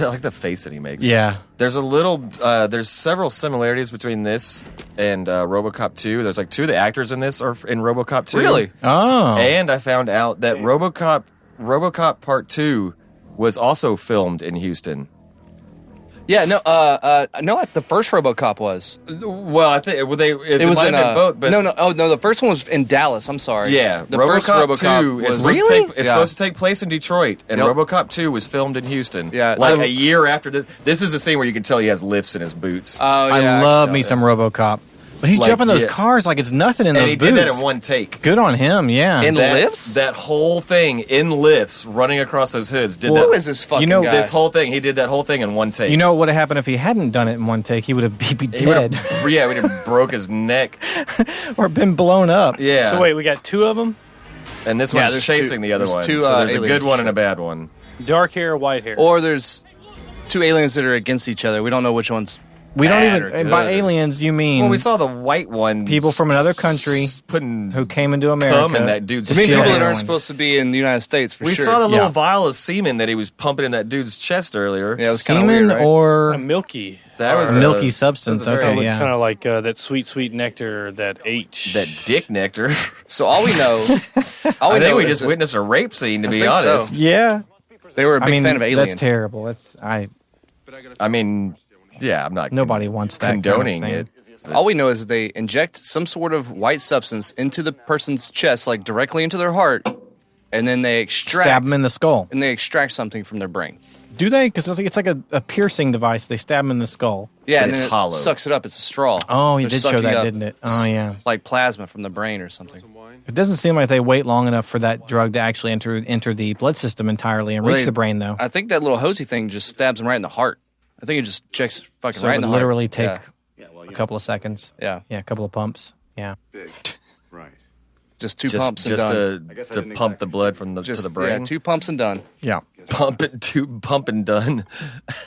I like the face that he makes. Yeah. There's there's several similarities between this and RoboCop 2. There's like two of the actors in this are in RoboCop 2. Really? Oh. And I found out that RoboCop Part 2 was also filmed in Houston. Yeah. No. No. The first RoboCop was. Well, I think it It was was might in have been both, but no. Oh no. The first one was in Dallas. I'm sorry. yeah, The first RoboCop 2 was is supposed to Yeah. take place in Detroit, and Yep. RoboCop 2 was filmed in Houston. Yeah. like a year after this. This is the scene where you can tell he has lifts in his boots. Oh, yeah, I can love tell me that. some RoboCop. But he's Like, jumping those yeah. cars like it's nothing in and those he boots. did that in one take. Good on him, yeah. In That- lifts? That whole thing in lifts, running across those hoods. Did Who that? is this fucking You know, guy? This whole thing. He did that whole thing in one take. You know what would have happened if he hadn't done it in one take? He would have be He dead would've- yeah, we'd have broke his neck. or been blown up. Yeah. so wait, we got two of them? and this Yeah, one's there's chasing two- the other there's one. two, so there's a aliens good one and a shit. bad one. Dark hair, white hair. Or there's two aliens that are against each other. We don't know which one's. We don't bad even. or And by good. aliens, you mean Well, we saw the white one. people from another country putting who came into America. cum in that dude's to I mean, steal people that heroin. aren't supposed to be in the United States for We sure. saw the little Yeah. vial of semen that he was pumping in that dude's chest earlier. Yeah, it was kind of Semen weird, right? or Kinda milky. That was milky a- substance. that was a very- Okay, yeah. Kind of like that sweet nectar, that H. that dick nectar. So all we know, all I we think know we is just that witnessed a rape scene. To be think so. honest, Yeah. they were a big I mean, fan of Alien. that's terrible. I mean, yeah, I'm not. Nobody wants that condoning kind of it. thing. All we know is they inject some sort of white substance into the person's chest, like directly into their heart, and then they extract Stab him in the skull. and they extract something from their brain. Do they? Because it's like a piercing device. They stab him in the skull. Yeah, But and it's then hollow. it sucks it up. It's a straw. Oh, you They're did show sucking that, up didn't it? Oh, yeah. like plasma from the brain or something. It doesn't seem like they wait long enough for that drug to actually enter the blood system entirely and reach the brain, though. I think that little hosey thing just stabs him right in the heart. I think it just checks fucking So right it in the would heart. literally take Yeah. a couple of seconds. Yeah. Yeah, a couple of pumps. Yeah. Big. Right. Just two pumps and just done. to pump the blood from to the brain. Yeah, 2 pumps and done. Yeah. Pump and done.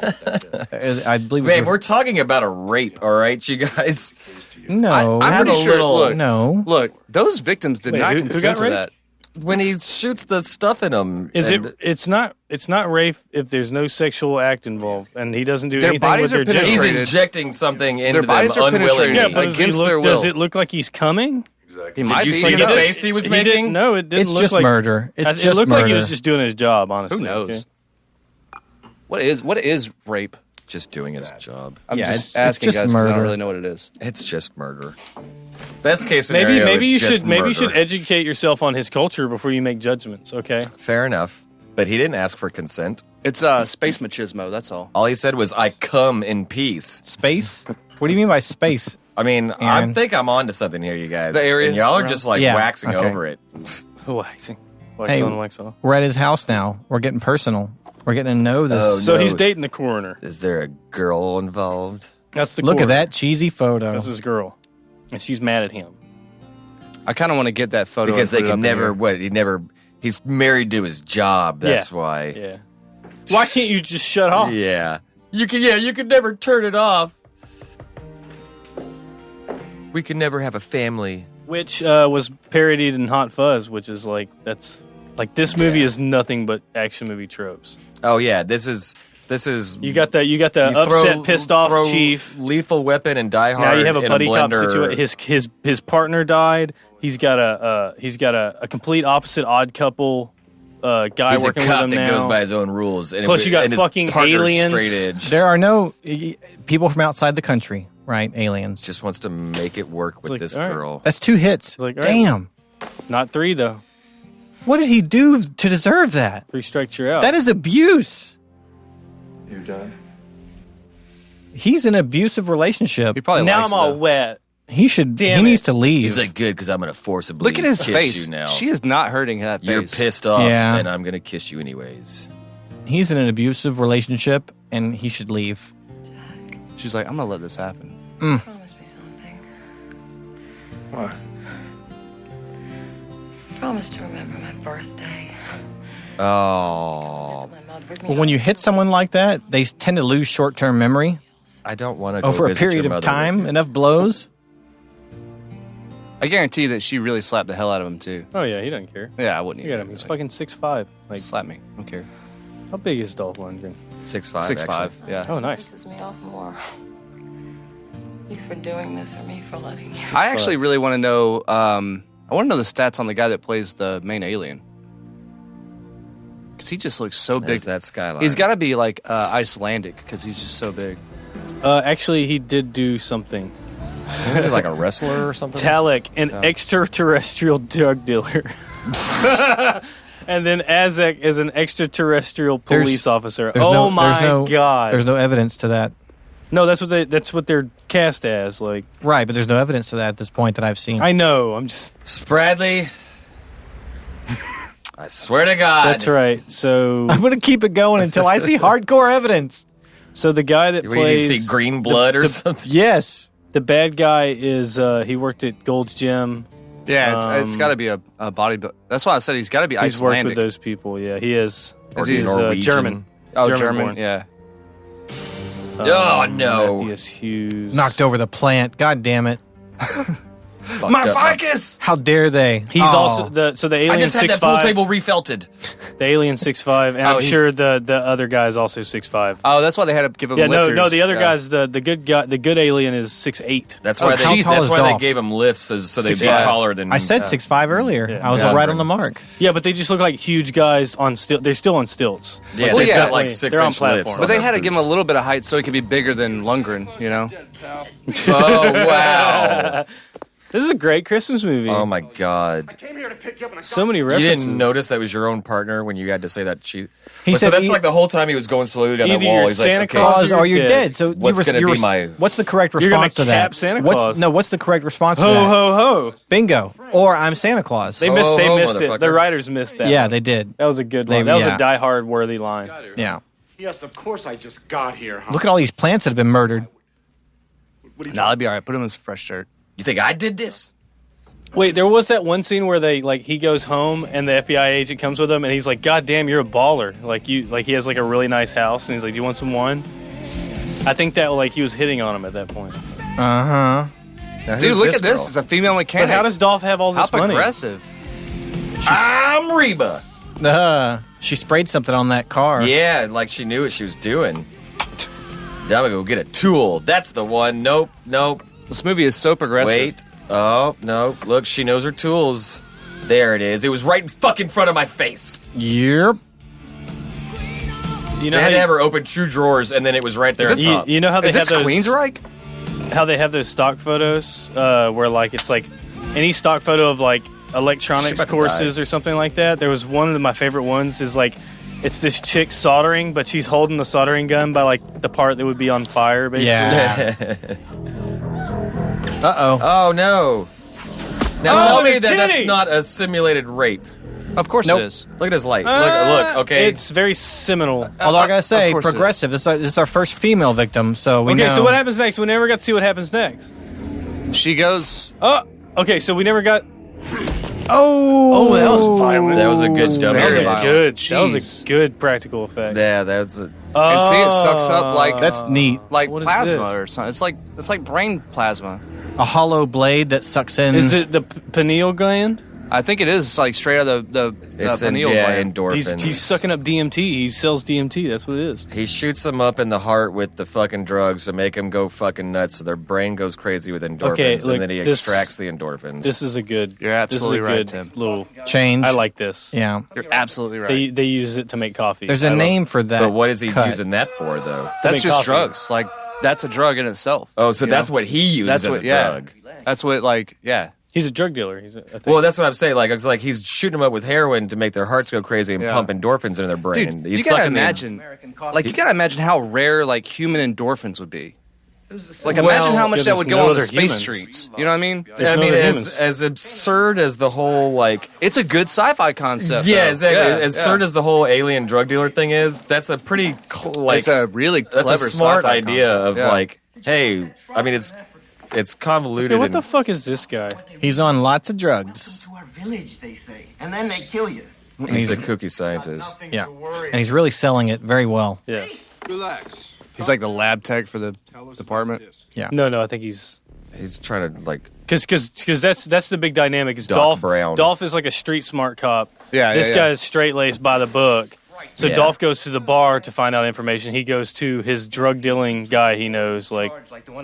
I believe Man, we're talking about a rape, all right, you guys. No. I'm pretty sure. Look, no. Look, those victims did not who consent got to raped? that. When he shoots the stuff in him, It's not rape if there's no sexual act involved and he doesn't do Their anything bodies with are their he's genitals. penetrated. injecting something into them bodies are unwillingly. penetrated. Yeah, but Against their does will. it look like he's coming? He might you be. see Who the knows? face he was didn't- making? No, it didn't It's look just like murder. It's it just looked like he murder. was just doing his job. Honestly, Who knows? okay? What is rape? Just doing his job. I'm Yeah, just it's asking just guys because I don't murder. really know what it is. It's just murder. Best case scenario. Maybe you it's just should you should murder. educate yourself on his culture before you make judgments. Okay. Fair enough, but he didn't ask for consent. It's space machismo. That's all. All he said was, "I come in peace." Space? What do you mean by space? I mean, I Aaron. think I'm on to something here, you guys. The area and y'all are around- just like Yeah, waxing okay. over it. Waxing. Wax Hey, on, wax off. We're at his house now. We're getting personal. We're getting to know this. Oh, So no. he's dating the coroner. Is there a girl involved? That's the Look at coroner. that cheesy photo. That's his girl, and she's mad at him. I kind of want to get that photo Because and they put it can up in never. here. He's married to his job. That's why. Yeah. Why can't you just shut off? Yeah. You could never turn it off. We could never have a family. Which was parodied in Hot Fuzz, which is this movie is nothing but action movie tropes. Oh yeah, this is You got the you upset, pissed off throw chief. Lethal Weapon and Die Hard. Now you have a in buddy cop blender. situation. His partner died. He's got a complete opposite odd couple guy He's a working cop with him that now. goes by his own rules. And Plus you got and his fucking partner's aliens. Straight edge. There are no people from outside the country, right? Aliens. Just wants to make it work with like, this all right. girl. That's 2 hits. Like, all right. Damn. Not 3 though. What did he do to deserve that? 3 strikes you're out. That is abuse. You done? He's in an abusive relationship. He probably now likes I'm all it, though. wet. He should. Damn he needs it. to leave. He's like, good, because I'm going to forcibly Look at his kiss face. you now. She is not hurting that face. You're pissed off, Yeah. and I'm going to kiss you anyways. He's in an abusive relationship, and he should leave. She's like, I'm gonna let this happen. Promise me something. What? Promise to remember my birthday. Oh, My mom bring me But when home. you hit someone like that, they tend to lose short-term memory I don't want to go over a visit your period of mother time. with you. Enough blows. I guarantee that she really slapped the hell out of him too. Oh yeah, he doesn't care. Yeah, I wouldn't. Look at either. him. He's Like, fucking 6'5". Like, slap me. I don't care. how big is Dolph Lundgren? 6'5", 6'5". actually. Yeah. Oh, nice. Pisses me off more. You for doing this or me for letting you. I actually really want to know. I want to know the stats on the guy that plays the main alien. Because he just looks so big. There's that skyline. He's got to be like Icelandic because he's just so big. Actually, he did do something. Is he like a wrestler or something? Talek, an extraterrestrial drug dealer. And then Azek is an extraterrestrial police officer. There's Oh no- my there's no- god! There's no evidence to that. No, that's what they're cast as. Like, Right, but there's no evidence to that at this point that I've seen. I know. I'm just. Spradley. I swear to God. That's right. So, I'm going to keep it going until I see hardcore evidence. so the guy that We need plays to see green blood or something. Yes. the bad guy is he worked at Gold's Gym. Yeah, it's got to be a body. That's why I said he's got to be He's worked Icelandic. with those people. Yeah, he is. Is he He's Norwegian? German. Oh, German German. born. Yeah. Oh, no. Matthias Hughes. Knocked over the plant. God damn it. Fucked My up. ficus. How dare they? He's Oh. also the I alien just had that pool 6'5". table refelted. The alien 6'5", and Oh, I'm he's- sure the other guy is also 6'5". Oh, that's why they had to give him. Yeah, lifters. no, the other Yeah. guy's the good guy. The good alien is 6'8". That's Oh, why how they. tall That's is why they Dolph? gave him lifts, so they'd be 6'5". taller than. I said 6'5" earlier. Yeah. I was Yeah. right on the mark. Yeah, but they just look like huge guys on stilt. They're still on stilts. Yeah, Well, they've yeah, got like definitely. They're on 6-inch lifts. platform. But they on had to their give him a boots. little bit of height so he could be bigger than Lundgren. You know. Oh wow! This is a great Christmas movie. Oh my god! Came here to pick you up and I So many You references. didn't notice that was your own partner when you had to say that she. He so said that's he- like the whole time he was going slowly down that Either wall. you're He's Santa like, okay, Claus or you're dead. So What's gonna be my- What's the correct You're gonna response to that? cap Santa Claus. What's the correct response to Ho that? ho ho! Bingo. Or I'm Santa Claus. They Ho, missed. They ho, missed it. motherfucker. The writers missed that. Yeah, one. they did. That was a good They- line. That was yeah. a Die Hard worthy line. Yeah. Yes, of course I just got here, huh? Look at all these plants that have been murdered. What are you Nah, that'd be all right. Put him in some fresh dirt. You think I did this? Wait, there was that one scene where he goes home and the FBI agent comes with him and he's like, "God damn, you're a baller!" He has like a really nice house and he's like, "Do you want some wine?" I think that he was hitting on him at that point. Uh-huh. Now, Dude, who's look this at this. girl? It's a female But mechanic. how does Dolph have all How this money? progressive. I'm Reba. She sprayed something on that car. Yeah, like she knew what she was doing. Now I'm gonna go get a tool. That's the one. Nope. This movie is so progressive. Wait. Oh, no. Look, she knows her tools. There it is. It was right in fucking front of my face. Yep. You They know had how to have her open 2 drawers, and then it was right there. Is at the top. you know how they Is have this those Queensryche? how they have those stock photos where it's like any stock photo of electronics She's about to courses or something like that. There was one of my favorite ones is it's this chick soldering, but she's holding the soldering gun by the part that would be on fire, basically. Yeah. Uh-oh. Oh, no. Now tell me the that that's titty! not a simulated rape. Of course Nope. it is. Look at his light. Look, okay. It's very seminal. Although I gotta say, of course it progressive. This is our first female victim, so we Okay, know. so what happens next? We never got to see what happens next. She goes. Oh, okay, so we never got. Oh, that was violent. That was a good dummy. That was Very a violent. good. Jeez. That was a good practical effect. Yeah, that's a... And see, it sucks up That's neat. like What is plasma this? or something. It's like brain plasma. A hollow blade that sucks in. Is it the pineal gland? I think it is straight out of the It's pineal gland. endorphins. He's sucking up DMT. He sells DMT. That's what it is. He shoots them up in the heart with the fucking drugs to make them go fucking nuts, so their brain goes crazy with endorphins, Okay, look, and then he this- extracts the endorphins. This is a good. You're absolutely this is a right, good Tim. Little change. I like this. Yeah. You're absolutely right. They use it to make coffee. There's I a love name for that. But what is he cut. using that for, though? that's make just coffee. drugs. That's a drug in itself. Oh, so You that's know? what he uses That's as what. a Yeah. drug. That's what. Yeah. He's a drug dealer. He's a, I think. Well, that's what I'm saying. It's like he's shooting them up with heroin to make their hearts go crazy and Yeah. pump endorphins into their brain. Dude, He's you gotta sucking the- imagine. You gotta imagine how rare human endorphins would be. Imagine Well, how much yeah, that would there's go no on the other space humans. streets. You know what I mean? There's I no mean, other as humans. absurd as the whole It's a good sci-fi concept. yeah, though. exactly. Yeah, As absurd as the whole alien drug dealer thing is, that's a pretty it's a really that's clever a smart sci-fi idea concept. of Yeah. hey, I mean, it's convoluted. Okay, what and, the fuck is this guy? He's on lots of drugs. To our village, they say, and then they kill you. he's the kooky scientist. Yeah. And he's really selling it very well. Yeah. Relax. He's like the lab tech for the department. No, I think he's He's trying to because that's the big dynamic. Is Doc Dolph Brown. Dolph is like a street smart cop. Yeah, This yeah, guy yeah. is straight laced by the book. So Yeah. Dolph goes to the bar to find out information. He goes to his drug dealing guy he knows.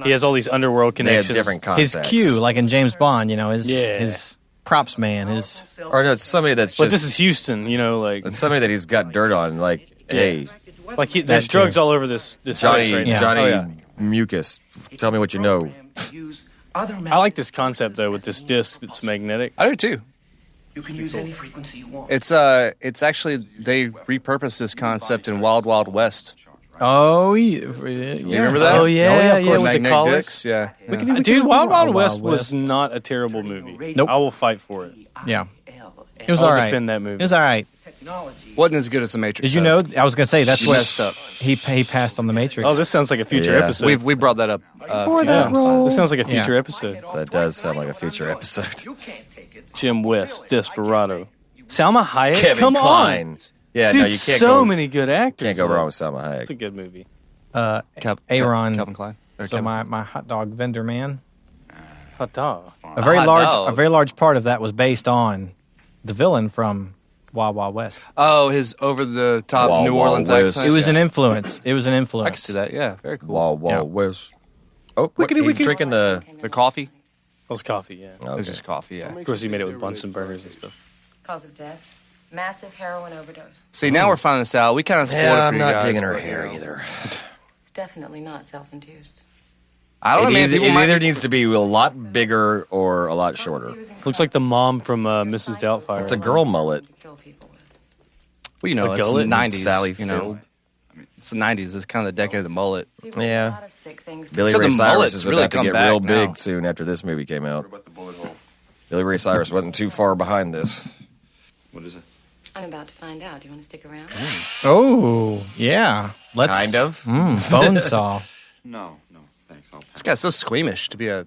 He has all these underworld they have connections. different His contacts. Q, like in James Bond, his Yeah. his props man, his or no, it's somebody that's But just this is Houston, it's somebody that he's got dirt on. Hey, there's drugs all over this Johnny, place right now. Johnny Oh, yeah. Mucus, tell me what you know. I like this concept though with this disc that's magnetic. I do too. You can use any frequency you want. It's actually they repurposed this concept in Wild Wild West. Oh, yeah. You remember that? Oh yeah, of yeah, course. with the Magnetic collars. dicks. Yeah. Dude, Wild Wild Wild West West. was not a terrible movie. Nope. I will fight for it. Yeah. It was I'll all right. defend that movie. It was all right. Wasn't as good as the Matrix. Did you though. know? I was gonna say that's She what messed up. he passed on the Matrix. Oh, this sounds like a future Yeah. episode. We brought that up a few that times. role. This sounds like a future Yeah. episode. That does sound like a future episode. Jim West, Desperado. Salma Hayek, Kevin come Kline. on. Yeah, Dude, no, you can't so go. many good actors. Can't go wrong with Salma It's a Hayek. good movie. Aaron. Calvin Klein. Or So Kevin- my hot dog vendor man. Hot dog. A very Hot large dog. a very large part of that was based on the villain from Wild Wild West. Oh, his over the top Wild New Wild Orleans West. accent. It was an influence. It was an influence. I can see that. Yeah, very cool. Wild Yeah. West. Oh, what, he's drinking the. The coffee. That was coffee, yeah. It was Okay. just coffee. Yeah. Of course, he made it with Bunsen burners and stuff. Cause of death, massive heroin overdose. See, now we're finding this out. We kind of spoiled it Yeah, for I'm you not guys, digging her but, hair you know. either. It's definitely not self-induced. I don't know, man. It either needs to be a lot bigger or a lot shorter. Looks like the mom from Mrs. Doubtfire. It's a girl mullet. Well, you know, A it's the gullet? 90s. Sally you know, Field. it's the 90s. It's kind of the decade of the mullet. Yeah. Billy So Ray the Cyrus mullets is really about to come get back real now. big soon after this movie came out. Billy Ray Cyrus wasn't too far behind this. What is it? I'm about to find out. Do you want to stick around? Oh, yeah. Let's Kind of. Bone saw. No, thanks. This guy's so squeamish to be a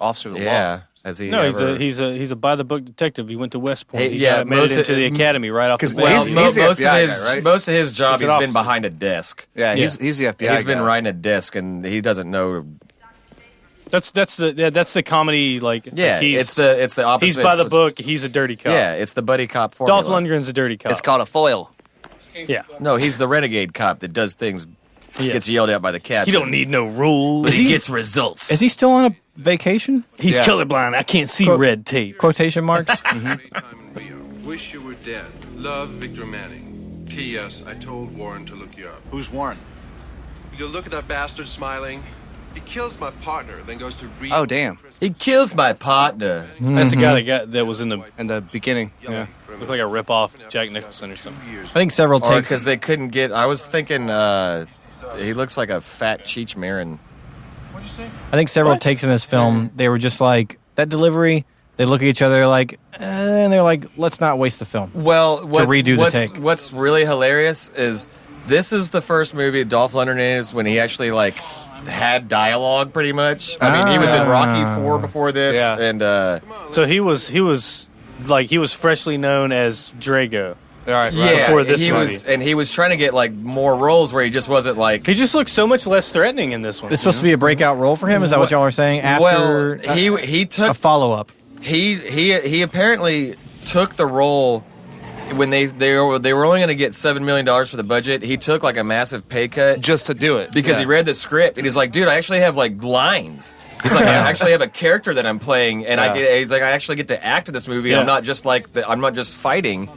officer of the law. Yeah. Has he No, ever... he's a by the book detective. He went to West Point. Hey, He yeah, made it into the academy right off the bat. Well, He's most the of FBI his guy, right? most of his job, He's he's an been officer. behind a desk. Yeah, he's the FBI He's been guy. riding a desk, and he doesn't know. That's the comedy like. Yeah, he's, it's the opposite. He's by the book. He's a dirty cop. Yeah, it's the buddy cop formula. Dolph Lundgren's a dirty cop. It's called a foil. Yeah, No, he's the renegade cop that does things. Yeah. Gets yelled at by the captain. he don't need no rules. but he gets results. Is he still on a vacation? He's Yeah. colorblind. I can't see red tape. Quotation marks. Wish you were dead. Love, Victor Manning. P.S. I told Warren to look you up. Who's Warren? You look at that bastard smiling. He kills my partner, then goes to read. Oh, damn. He kills my partner. That's the guy that was in the Beginning. yeah. Looked like a rip off Jack Nicholson or something. I think several Or takes. because they couldn't get. I was thinking. He looks like a fat Cheech Marin. I think several takes in this film, they were just like that delivery. They look at each other like, and they're like, let's not waste the film. Well, redo the take. What's really hilarious is this is the first movie Dolph Lundgren is when he actually like had dialogue pretty much. I mean, he was in Rocky IV before this, Yeah. and So he was freshly known as Drago. All right. yeah, before this he movie. he was trying to get like more roles where he just wasn't like. He just looks so much less threatening in this one. This is supposed to be a breakout role for him. Is that what y'all are saying? After Well, he a took follow up. he apparently took the role when they were only going to get $7 million for the budget. He took like a massive pay cut Just to do it. because Yeah. he read the script and he's like, dude, I actually have like lines. He's like, I actually have a character that I'm playing, and he's like, I actually get to act in this movie. Yeah. I'm not just I'm not just fighting.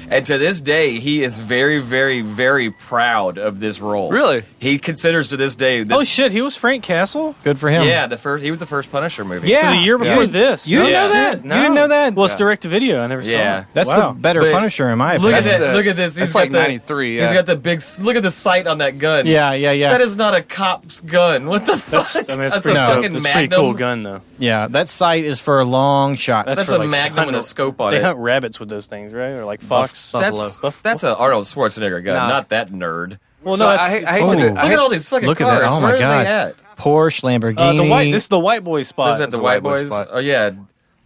And to this day, he is very, very, very proud of this role. Really? He considers to this day. This, Oh shit, he was Frank Castle? Good for him. Yeah, he was the first Punisher movie. Yeah. So the year before this. You didn't No know that? shit, You didn't know that? Well, it's direct to video. I never saw Yeah. it. That's Wow. the better But Punisher in my Look opinion. at that! Look at this. That's He's got like the 93, He's yeah. got the big. Look at the sight on that gun. Yeah. That is not a cop's gun. What the fuck? That's a pretty, fucking that's Magnum. pretty cool gun though. Yeah, that sight is for a long shot. That's for, a Magnum with a scope on they it. hunt rabbits with those things, right? Or like fox. That's an Arnold Schwarzenegger gun, Nah. not that nerd. Well, So no, I it's, hate to do. Ooh. Look at all these fucking Look at cars. that. Oh Where my are god. they at? Porsche, Lamborghini. this is the white boy spot. Is that the a white white boy boys? spot. Oh yeah.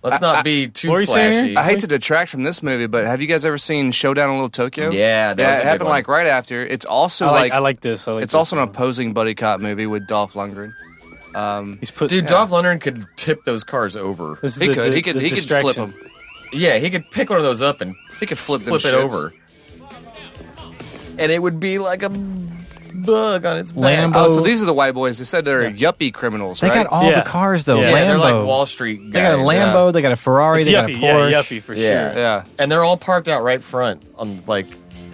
Let's not be too what were you saying flashy. here? I hate to detract from this movie, but have you guys ever seen Showdown in Little Tokyo? Yeah, that was a it good happened one. like right after. It's also I like this. I like it's this also an one. opposing buddy cop movie with Dolph Lundgren. He's put. Dude, Dolph Lundgren could tip those cars over. This is He the- could. the- He could. the He could flip distraction. them. Yeah, he could pick one of those up and He could flip them it shits. over. And it would be like a bug on its back. Lambo. Oh, so these are the white boys. They said they're yuppie criminals, They right? got all Yeah. the cars though. Yeah, Yeah, Lambo. they're like Wall Street guys. They got a Lambo. They got a Ferrari. It's they got a yuppie, Porsche. yeah, yuppie for Yeah. sure. Yeah. And they're all parked out right front on like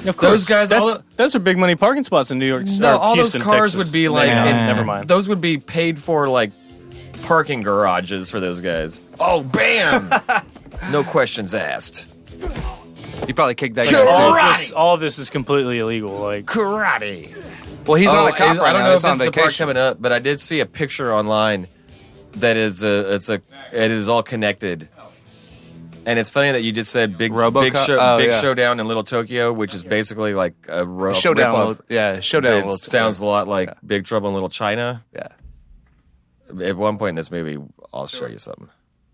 Of course, Those guys, those are big money parking spots in New York. no, or all Houston, those cars Texas. would be like never mind. Those would be paid for like parking garages for those guys. Oh, bam! No questions asked. You probably kicked that guy too. All of this is completely illegal. Like Karate. Well, he's not a cop I right don't now. know He's if on this is the part vacation. coming up, but I did see a picture online that it is all connected. And it's funny that you just said big RoboCop? showdown in Little Tokyo, which is basically like a Showdown. rip-off. Showdown. It sounds a lot like Big Trouble in Little China. Yeah. At one point in this movie, I'll show you something.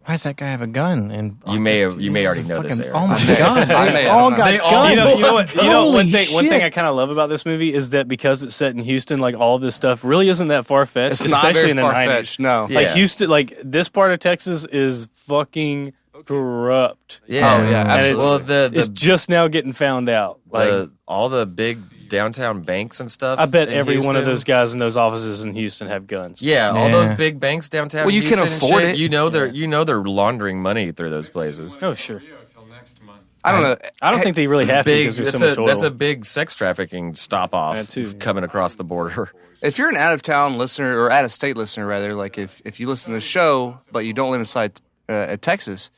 Why does that guy have a gun? And You may already know this, Eric. Oh my god! I may, They I all don't got know. You guns. know what? Holy One thing shit. I kind of love about this movie is that because it's set in Houston, like all of this stuff really isn't that far fetched, It's not especially very in the far-fetched, 90s. no. Yeah. Like Houston, like this part of Texas is fucking corrupt. Yeah. Oh, yeah, And absolutely. it's, it's just now getting found out. Like all the big downtown banks and stuff. I bet in every one of Houston. those guys in those offices in Houston have guns. Yeah, all Yeah. those big banks downtown. Well, you can Houston and afford shit, it. You know they're laundering money through those places. Oh sure. I don't know. I don't think they really have to because there's so much oil. That's a big sex trafficking stop off coming across the border. If you're an out-of-town listener, or out-of-state listener, rather, like if you listen to the show, but you don't live inside Texas,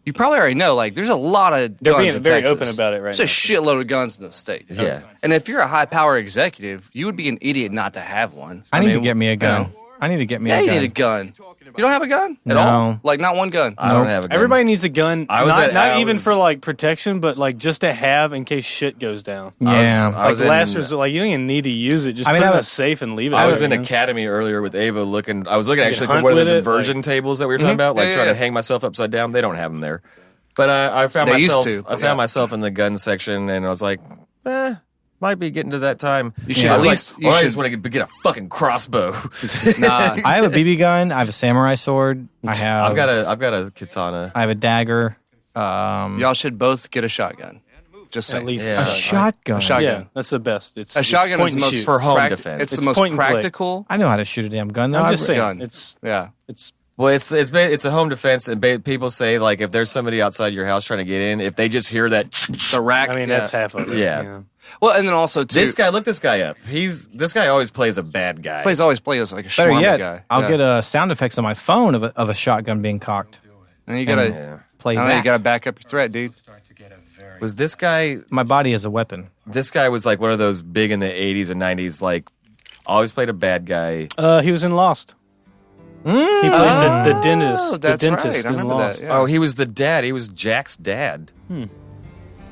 you probably already know, like, there's a lot of guns in Texas. They're being very open about it right now. There's a shitload of guns in the state. Yeah. And if you're a high-power executive, you would be an idiot not to have one. I need to get me a gun. I need to get me a gun. Yeah, you need a gun. You don't have a gun at No. all? Like, not one gun? I don't have a gun. Everybody needs a gun. I Even was- for like protection, but like just to have in case shit goes down. Yeah. I was Like last in- resort, like you don't even need to use it. Just I mean, put it I in a was- safe and leave it. I was there, in you know? Academy earlier with Ava looking. I was looking actually for hunt one of those with it, inversion tables that we were talking about, like Yeah, trying yeah. to hang myself upside down. They don't have them there. But I found They used myself. to, I found myself in the gun section, and I was like, might be getting to that time. You should I at was least... like, I just want to get a fucking crossbow. Nah. I have a BB gun. I have a samurai sword. I've got a katana. I have a dagger. Y'all should both get a shotgun. Just saying. At least Yeah. A shotgun. A shotgun. Yeah, that's the best. It's A shotgun point is and the most shoot. for home defense. It's the It's most point and click. practical. I know how to shoot a damn gun. Though. I'm just saying, gun. it's Yeah. Well, it's a home defense, and people say like if there's somebody outside your house trying to get in, if they just hear that, The rack. I mean, that's half of it. Yeah. Well, and then also, too, look this guy up. This guy always plays a bad guy. always plays like a Better shawarma yet, guy. I'll Yeah. get a sound effects on my phone of a shotgun being cocked. And you gotta, Yeah. Play I don't that. know, you gotta back up your threat, dude. Was this guy? My body is a weapon. This guy was like one of those big in the 80s and 90s. Like always played a bad guy. He was in Lost. He played the dentist. that's the dentist right. I in remember Lost. that. Yeah. Oh, he was the dad. He was Jack's dad.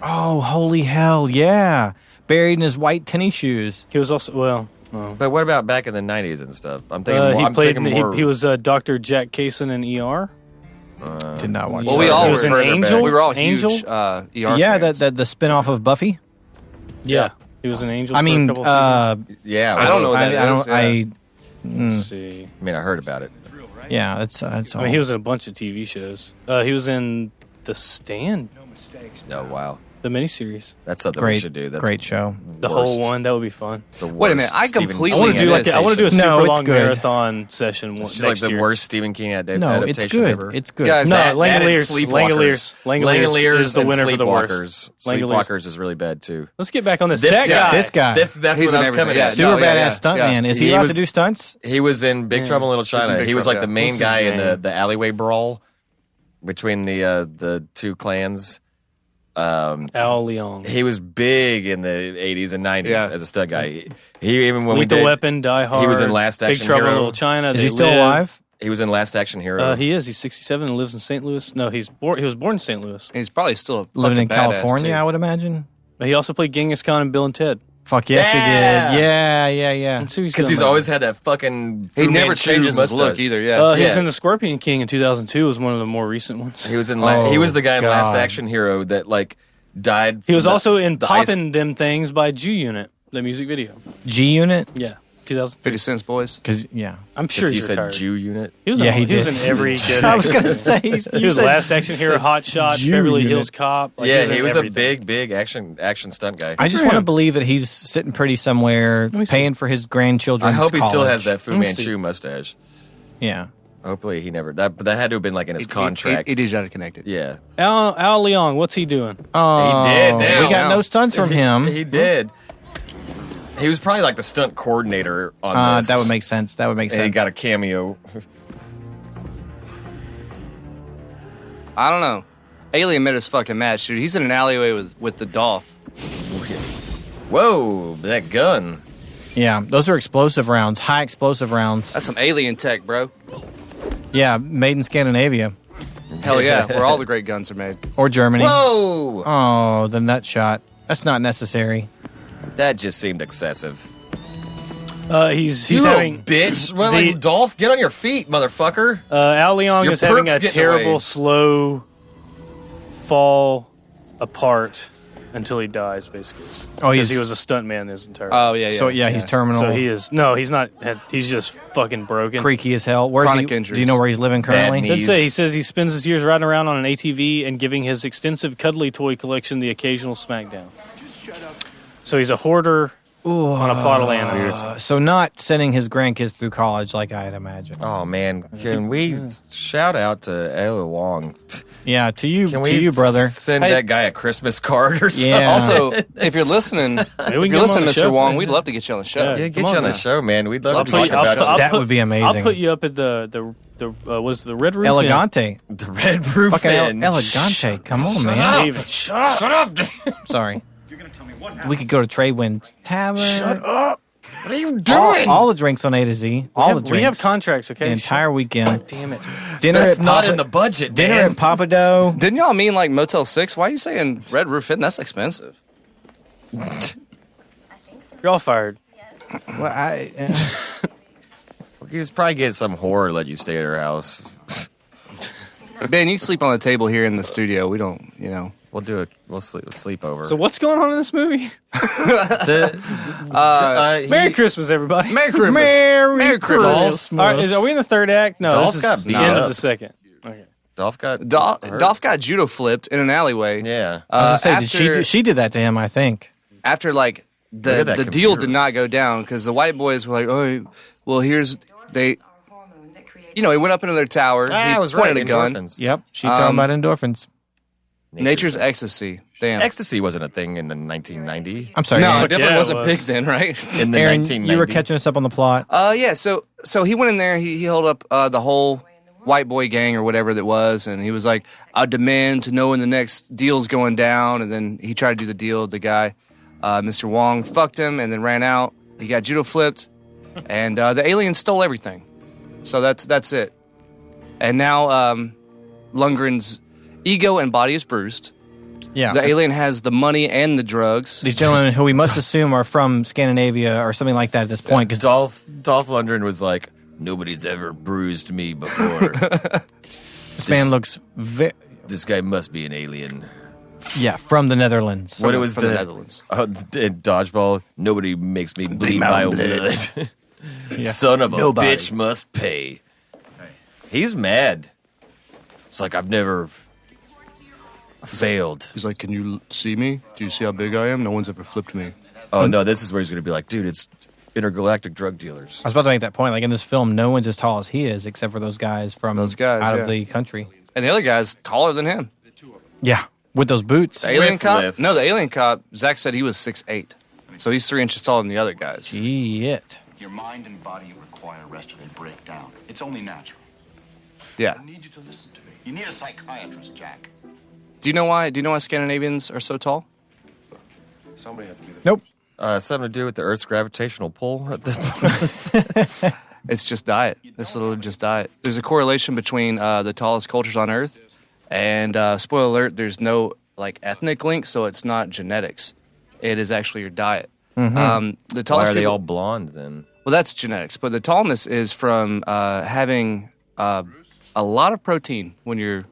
Oh, holy hell, yeah. Buried in his white tennis shoes. He was also But what about back in the 90s and stuff? I'm thinking. he played. more. He was Dr. Jack Kaysen in ER. Did not watch Well, that. we all He was were an further angel? back. We were all Angel? huge ER Yeah, fans. the spinoff of Buffy. Yeah, he was an angel. I for mean, a couple seasons. Yeah, I don't know what that I is, don't. Let's see. I mean, I heard about it. Yeah, that's. I mean, he was in a bunch of TV shows. He was in The Stand, Oh wow, the miniseries, that's something we great. should do. That's Great show. the worst. whole one. That would be fun. The Wait a minute, worst I Stephen completely I want to Yeah, do like it is. I want to do a No, super it's long good. marathon session. It's just next like the year. worst Stephen King No, adaptation it's good. ever. It's good. Guys, No, That and Langoliers. Sleepwalkers. Langoliers is the and winner for the worst. Sleepwalkers is really bad too. Let's get back on this. This Tech guy. guy. This guy. That's He's what I in was everything. coming Yeah, at. Super No, badass stuntman. Is he He allowed was- to do stunts? He was in Big Trouble in Little in China. Big He was Trouble, like the yeah. main What's guy his in name? the alleyway brawl between the two clans. Al Leong. He was big in the 80s and 90s Yeah. as a stud guy. He even when we Lethal did, Weapon, Die Hard. he was in Last Big Action Trouble in Hero. Little China. Is They he still Live. alive? He was in Last Action Hero. He is. He's 67 and lives in St. Louis. No, he was born in St. Louis. He's probably still a Living in fucking badass, California, too. I would imagine. But he also played Genghis Khan and Bill and Ted. Fuck yes, he Yeah. did. Yeah. Let's see what Because done he's now. always had that fucking. He Fu never Manchu changes his mustache. look either, yeah. He was Yeah. in The Scorpion King in 2002. Was one of the more recent ones. He was in. Oh, he was the guy in Last God. Action Hero that like died. He was from also in the ice- Poppin' Them Things by G Unit, the music video. G Unit? Yeah, 2000. 50 Cents, boys. Because, yeah. I'm sure Because you he's said retired. Jew unit. He was Yeah, in, he he was did. in every good. I was action going to say. He was Last Action Hero, Hot Shots, Jew Beverly Unit. Hills Cop. Like, Yeah, in he was a everything. big action stunt guy. I just want to believe that he's sitting pretty somewhere, me see. paying for his grandchildren's I hope he still college. has that Fu Let me Manchu see. mustache. Yeah. Hopefully he never. But that had to have been like in his contract. He did try to connect it. Yeah, Al Leong, what's he doing? Oh, he did. Damn. we got no stunts from him. He did. He was probably like the stunt coordinator on this. That would make sense. That would make And sense. he got a cameo. I don't know. Alien made us fucking mad, dude. He's in an alleyway with the Dolph. Whoa, that gun. Yeah, those are explosive rounds, high explosive rounds. That's some alien tech, bro. Yeah, made in Scandinavia Hell yeah, where all the great guns are made. or Germany. Whoa! Oh, the nut shot. That's not necessary. That just seemed excessive. He's You having little bitch. Well, the- like, Dolph, get on your feet, motherfucker. Al Leong Your is having perp's a getting terrible away. slow fall apart until he dies, basically. Oh, Because he was a stuntman his entire Oh, yeah, yeah. So yeah, he's terminal. So he is he's not. He's just fucking broken. creaky as hell. Where's Chronic he? injuries. Do you know where he's living currently? Bad Let's knees. say he says he spends his years riding around on an ATV and giving his extensive cuddly toy collection the occasional smackdown. So he's a hoarder. on a plot of land. So not sending his grandkids through college like I had imagined. Oh man, can we shout out to Ella Wong? Yeah, to you, Can to we you, brother. Send that guy a Christmas card or something? Yeah. Also, if you're listening, Mr. Wong, we'd love to get you on the show. Yeah, get you on the show, man. We'd love to talk I'll about put- That would be amazing. I'll put you up at the was the Red Roof Inn. Elegante. the Red Roof Fucking Inn. Elegante. Come on, man. David, shut up. Sorry. We could go to Tradewinds Tavern. Shut up! What are you doing? All the drinks on A to Z. All the drinks. We have contracts, okay? The entire weekend. God damn it. Dinner That's at not Papa, in the budget, Dinner man. at Papa Dough. Didn't y'all mean like Motel 6? Why are you saying Red Roof Inn? That's expensive. You're all fired. Well, We could just probably get some whore to let you stay at her house. Ben, you can sleep on the table here in the studio. We don't, you know. We'll sleep over. So what's going on in this movie? Merry Christmas, everybody. Merry Christmas. Merry Christmas. All right, are we in the third act? No, Dolph this got is beat the end up. of the second. Okay. Dolph got Dolph got judo flipped in an alleyway. Yeah. I was gonna say, she did that to him, I think. After like Look at that the deal computer. did not go down because the white boys were like, oh, well, here's they. You know, he went up into their tower. Ah, he I was pointed right. a gun. Endorphins. Yep. She talking about endorphins. Nature's ecstasy. Damn. Ecstasy wasn't a thing in the 1990. I'm sorry. No, Aaron. it definitely Yeah, it wasn't was. big then, right? In the Aaron, 1990s. you were catching us up on the plot. Yeah. So he went in there. He held up the whole white boy gang or whatever that was, and he was like, "I demand to know when the next deal's going down." And then he tried to do the deal. The guy, Mr. Wong, fucked him and then ran out. He got judo flipped, and the alien stole everything. So that's it. And now Lundgren's ego and body is bruised. Yeah. The alien has the money and the drugs. These gentlemen, who we must assume are from Scandinavia or something like that at this point, because Dolph Lundgren was like, nobody's ever bruised me before. this man looks This guy must be an alien. from the Netherlands. What it was from the Netherlands. In Dodgeball, nobody makes me bleed my own blood. Son of a Nobody. bitch must pay. He's mad. It's like, I've never failed. He's like, "Can you see me? Do you see how big I am? No one's ever flipped me." Oh, no, this is where he's going to be like, dude, it's intergalactic drug dealers. I was about to make that point. Like in this film, no one's as tall as he is, except for those guys from out of the country. And the other guy's taller than him. Yeah, with those boots. The alien Riff cop? lifts. No, the alien cop, Zach said he was 6'8". So he's 3 inches taller than the other guys. Shit. Your mind and body require rest or they break down. It's only natural. Yeah. I need you to listen to me. You need a psychiatrist, Jack. Do you know why Scandinavians are so tall? Somebody have to do this. Nope. Something to do with the Earth's gravitational pull. It's just diet. It's literally just diet. There's a correlation between the tallest cultures on Earth and, spoiler alert, there's no like ethnic link, so it's not genetics. It is actually your diet. The Why tallest are they people- all blonde then? Well, that's genetics, but the tallness is from having a lot of protein when you're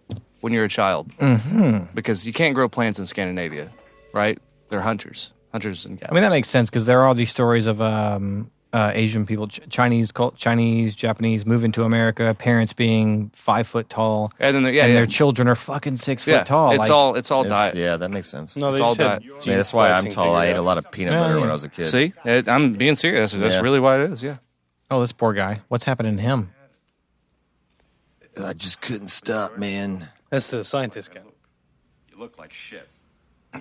a child, because you can't grow plants in Scandinavia, right? They're hunters and gatherers. I mean, that makes sense because there are all these stories of Asian people, Chinese, Japanese moving to America, parents being 5 foot tall, and then their children are fucking 6 foot tall. It's all diet. Yeah, that makes sense. No, It's they all just had diet. Yeah, that's why I'm pricing tall. I figured ate a out. lot of peanut butter when I was a kid. See, I'm being serious. That's Yeah. really why it is. Yeah. Oh, this poor guy. What's happening to him? I just couldn't stop, man. That's the scientist guy. You look like shit.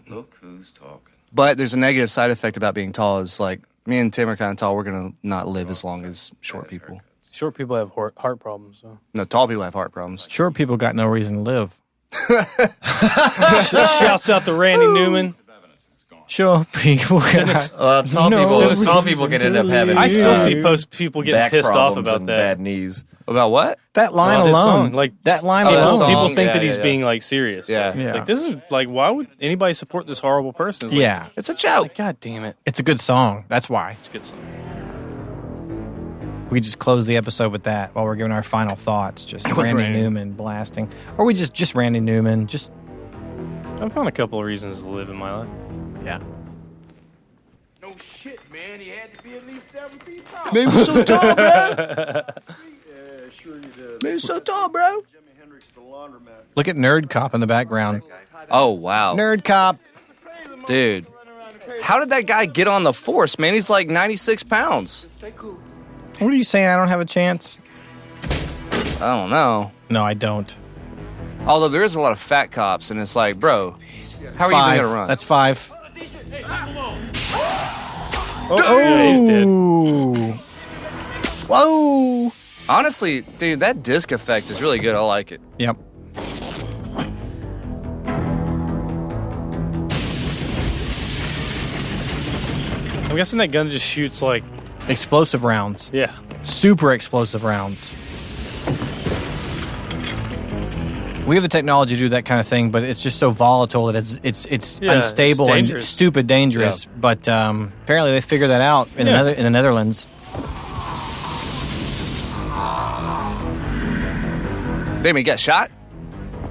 Look who's talking. But there's a negative side effect about being tall. Is like me and Tim are kind of tall. We're gonna not live as long as short people. Short people have heart problems. So. No, tall people have heart problems. Short people got no reason to live. Shouts out to Randy Newman. Sure, people. Tall No people can end up reason to having. I still Yeah. see people getting back pissed off problems about and that. bad knees. About what? That line Well, this alone, song, like that line that alone. song. People think Yeah, that he's yeah. being like serious. Yeah. It's Yeah. like this is like, why would anybody support this horrible person? It's like, Yeah, It's a joke. like, God damn it, it's a good song. That's why. it's a good song. We just close the episode with that while we're giving our final thoughts. Just With Randy Randy. Newman blasting, or we just Randy Newman. Just I found a couple of reasons to live in my life. yeah. No shit, man. He had to be at least 7 feet tall. Maybe so tall, bro. Yeah, sure you did. Maybe so tall, bro. Jimi Hendrix, the laundromat. Look at Nerd Cop in the background. Oh wow, Nerd Cop. dude. How did that guy get on the force, man? He's like 96 pounds. What are you saying? I don't have a chance? I don't know. No, I don't. Although there is a lot of fat cops, and it's like, bro, how are you even going to run? That's 5. Yeah, he's dead. Whoa! Honestly, dude, that disc effect is really good. I like it. Yep. I'm guessing that gun just shoots like Explosive rounds. yeah. Super explosive rounds. We have the technology to do that kind of thing, but it's just so volatile that it's Yeah, unstable it's and dangerous. stupid dangerous. But apparently they figured that out in the Netherlands. Damn, he got shot?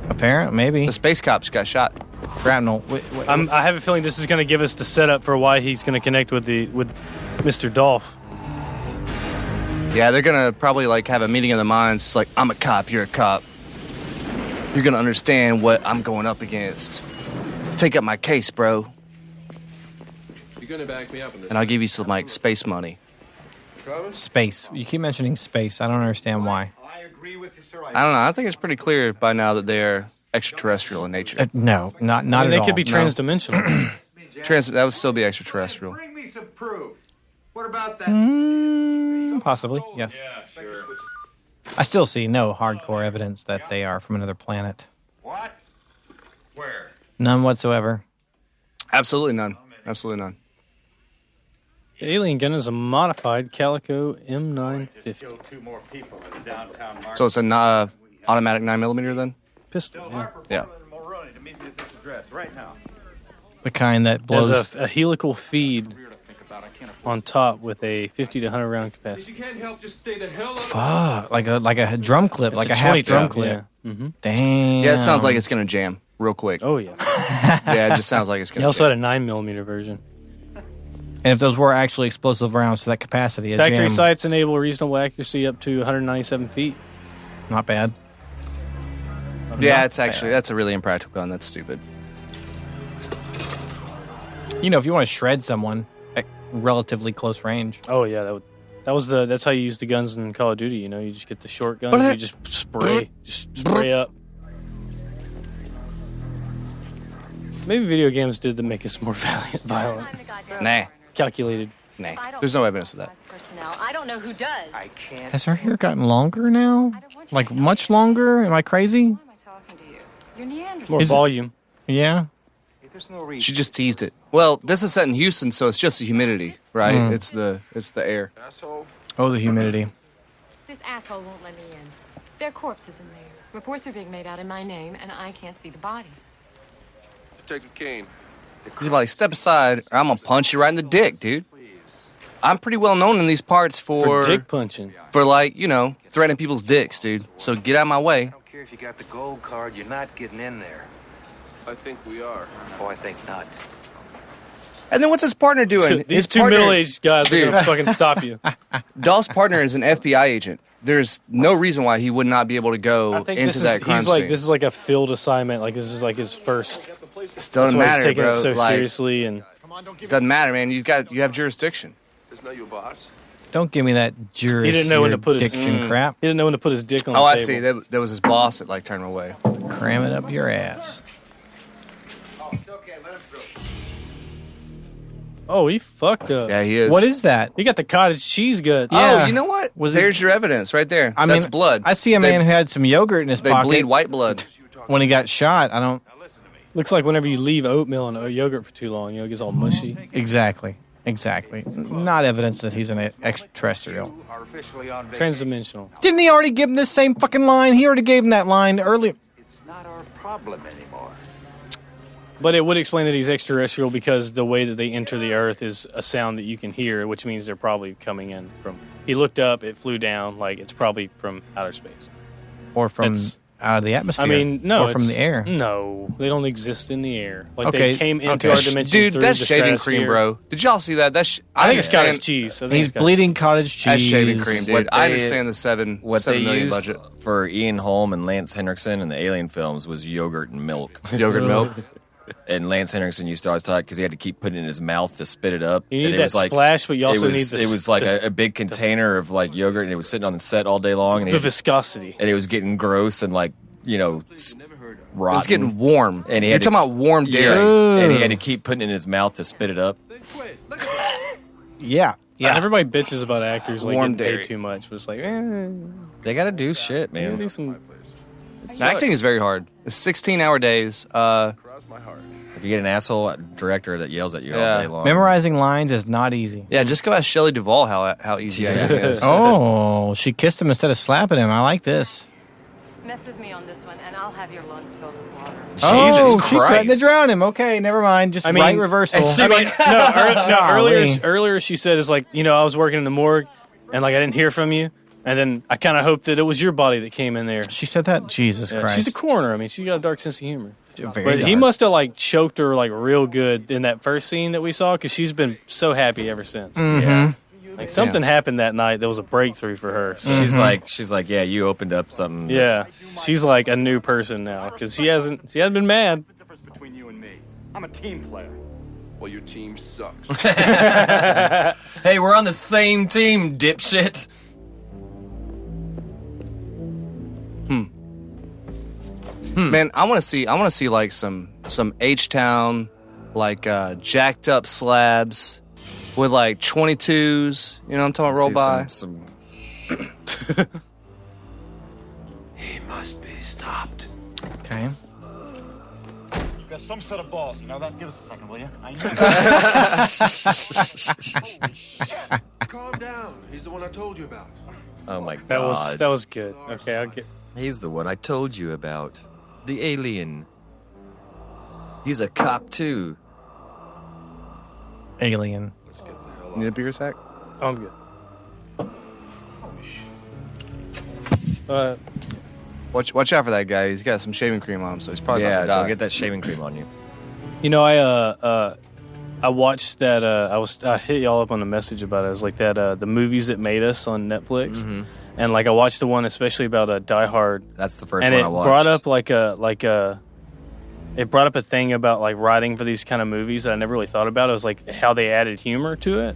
Apparently, maybe. The space cops got shot. Shrapnel. I have a feeling this is going to give us the setup for why he's going to connect with Mr. Dolph. Yeah, they're going to probably like have a meeting of the minds. It's like, I'm a cop, you're a cop. You're going to understand what I'm going up against. Take up my case, bro. You're gonna back me up in this. And I'll give you some, like, space money. Space. You keep mentioning space. I don't understand why. I agree with you, sir. I don't know. I think it's pretty clear by now that they're extraterrestrial in nature. No, not And at they all. could be No. transdimensional. That would still be extraterrestrial. Bring me some proof. What about that? Possibly, yes. I still see no hardcore evidence that they are from another planet. What? Where? None whatsoever. Absolutely none. Absolutely none. The alien gun is a modified Calico M950 Killed 2 more people in the downtown market. So it's an automatic 9mm then? pistol. Yeah. Yeah. To meet me at this address right now. The kind that blows. Has a helical feed on top with a 50 to 100 round capacity. If you can't help, just stay the hell out of Fuck, like a drum clip, like a half 22, drum clip. Yeah. Mm-hmm. Damn. Yeah, it sounds like it's going to jam real quick. Oh, yeah. Yeah, it just sounds like it's going He to also jam. had a 9mm version. And if those were actually explosive rounds to that capacity, a Factory jam, sights enable reasonable accuracy up to 197 feet. not bad. Yeah, it's actually, that's a really impractical gun. That's stupid. You know, if you want to shred someone at relatively close range. Oh, yeah. That's how you use the guns in Call of Duty. You know, you just get the short guns, you just spray up. Maybe video games did that make us more violent. Nah. Calculated. Nah. There's no evidence of that. I don't know who does. I can't. Has her hair gotten longer now? Like much longer? Am I crazy? Why am I talking to you? You're Neanderthal. More Is it- volume. Yeah. There's no reason. She just teased it. Well, this is set in Houston, so it's just the humidity, right? Mm. It's the air. asshole. Oh, the humidity. This asshole won't let me in. There are corpses in there. Reports are being made out in my name, and I can't see the bodies. Detective Kane. He's like, step aside, or I'm gonna punch you right in the dick, dude. I'm pretty well known in these parts For dick punching. for like, you know, threatening people's dicks, dude. So get out of my way. I don't care if you got the gold card, you're not getting in there. I think we are. Oh, I think not. And then what's his partner doing? These His two partner- middle-aged guys are Dude. going to fucking stop you. Dolph's partner is an FBI agent. There's no reason why he would not be able to go I think into that crime he's like scene. this is like a field assignment. Like this is like his first. It still That's doesn't why he's matter, taking bro. it so Like, seriously. And it doesn't matter, man. You have jurisdiction. Isn't that your boss? Don't give me that he didn't know when to put his jurisdiction crap. He didn't know when to put his dick on. Oh, the I table. see. That was his boss that like turned him away. Cram it up your ass. Oh, he fucked up. Yeah, he is. What is that? He got the cottage cheese guts. Yeah. Oh, you know what? Was There's your evidence right there. I That's mean, blood. I see a man who had some yogurt in his They pocket bleed white blood. when he got shot. I don't. Looks like whenever you leave oatmeal and yogurt for too long, it gets all mushy. Exactly. Not evidence that he's an extraterrestrial. You are officially on vacation. Transdimensional. Didn't he already give him this same fucking line? He already gave him that line earlier. It's not our problem anymore. But it would explain that he's extraterrestrial because the way that they enter the Earth is a sound that you can hear, which means they're probably coming in from. He looked up, it flew down, like it's probably from outer space. Or from That's- out of the atmosphere. I mean, no, Or from the air. No, they don't exist in the air. Like Okay, they came into okay. our dimension Dude, through that's the shaving stratosphere. cream, bro. Did y'all see that? I think it's cottage understand- cheese. I think He's it's cottage- bleeding cottage cheese. That's shaving cream, dude. What I they- understand the seven What they million used budget. for Ian Holm and Lance Henriksen in the Alien films was yogurt and milk. Yogurt milk. And Lance Henriksen used to always talk because he had to keep putting it in his mouth to spit it up. You need and it that was like, splash, but you also need It was like a big container of like yogurt, and it was sitting on the set all day long. And the viscosity. And it was getting gross and like, rotten. It's getting warm. And You're talking about warm dairy. And he had to keep putting it in his mouth to spit it up. Yeah. And everybody bitches about actors like Warm getting dairy. paid too much, but it's like, They got to do shit, you man. do some. Acting is very hard. It's 16-hour days. If you get an asshole director that yells at you all day long. Memorizing lines is not easy. Yeah, just go ask Shelley Duvall how easy acting is. Oh, she kissed him instead of slapping him. I like this. Mess with me on this one, and I'll have your lungs filled with water. Jesus she threatened to Christ. drown him. Okay, never mind. Just right reversal. Earlier she said, it's like, I was working in the morgue, and like I didn't hear from you, and then I kind of hoped that it was your body that came in there. She said that? Jesus Christ. She's a coroner. I mean, she's got a dark sense of humor. Very But he dark. must have like choked her like real good in that first scene that we saw, because she's been so happy ever since. Mm-hmm. Like something happened that night that was a breakthrough for her. So She's like, yeah, you opened up something. yeah, she's like a new person now because she hasn't been mad. What's the difference between you and me? I'm a team player. Well, your team sucks. Hey, we're on the same team, dipshit. Man, I want to see like some H-Town, like jacked up slabs with like 22s. You know what I'm talking about? Roll by. He must be stopped. Okay. You've got some set of balls, that? Give us a second, will you? I know. Calm down. He's the one I told you about. Oh my god. That was good. Okay, I'll get. He's the one I told you about. The alien. He's a cop too. Alien. Need a beer sack? Oh, I'm good. Watch out for that guy. He's got some shaving cream on him, so he's probably about to die. Don't get that shaving cream on you. I watched that. I hit y'all up on a message about it. It was like that. The movies that made us on Netflix, and like I watched the one especially about Die Hard. That's the first and one I watched. Brought up it brought up a thing about like writing for these kind of movies that I never really thought about. It was like how they added humor to it,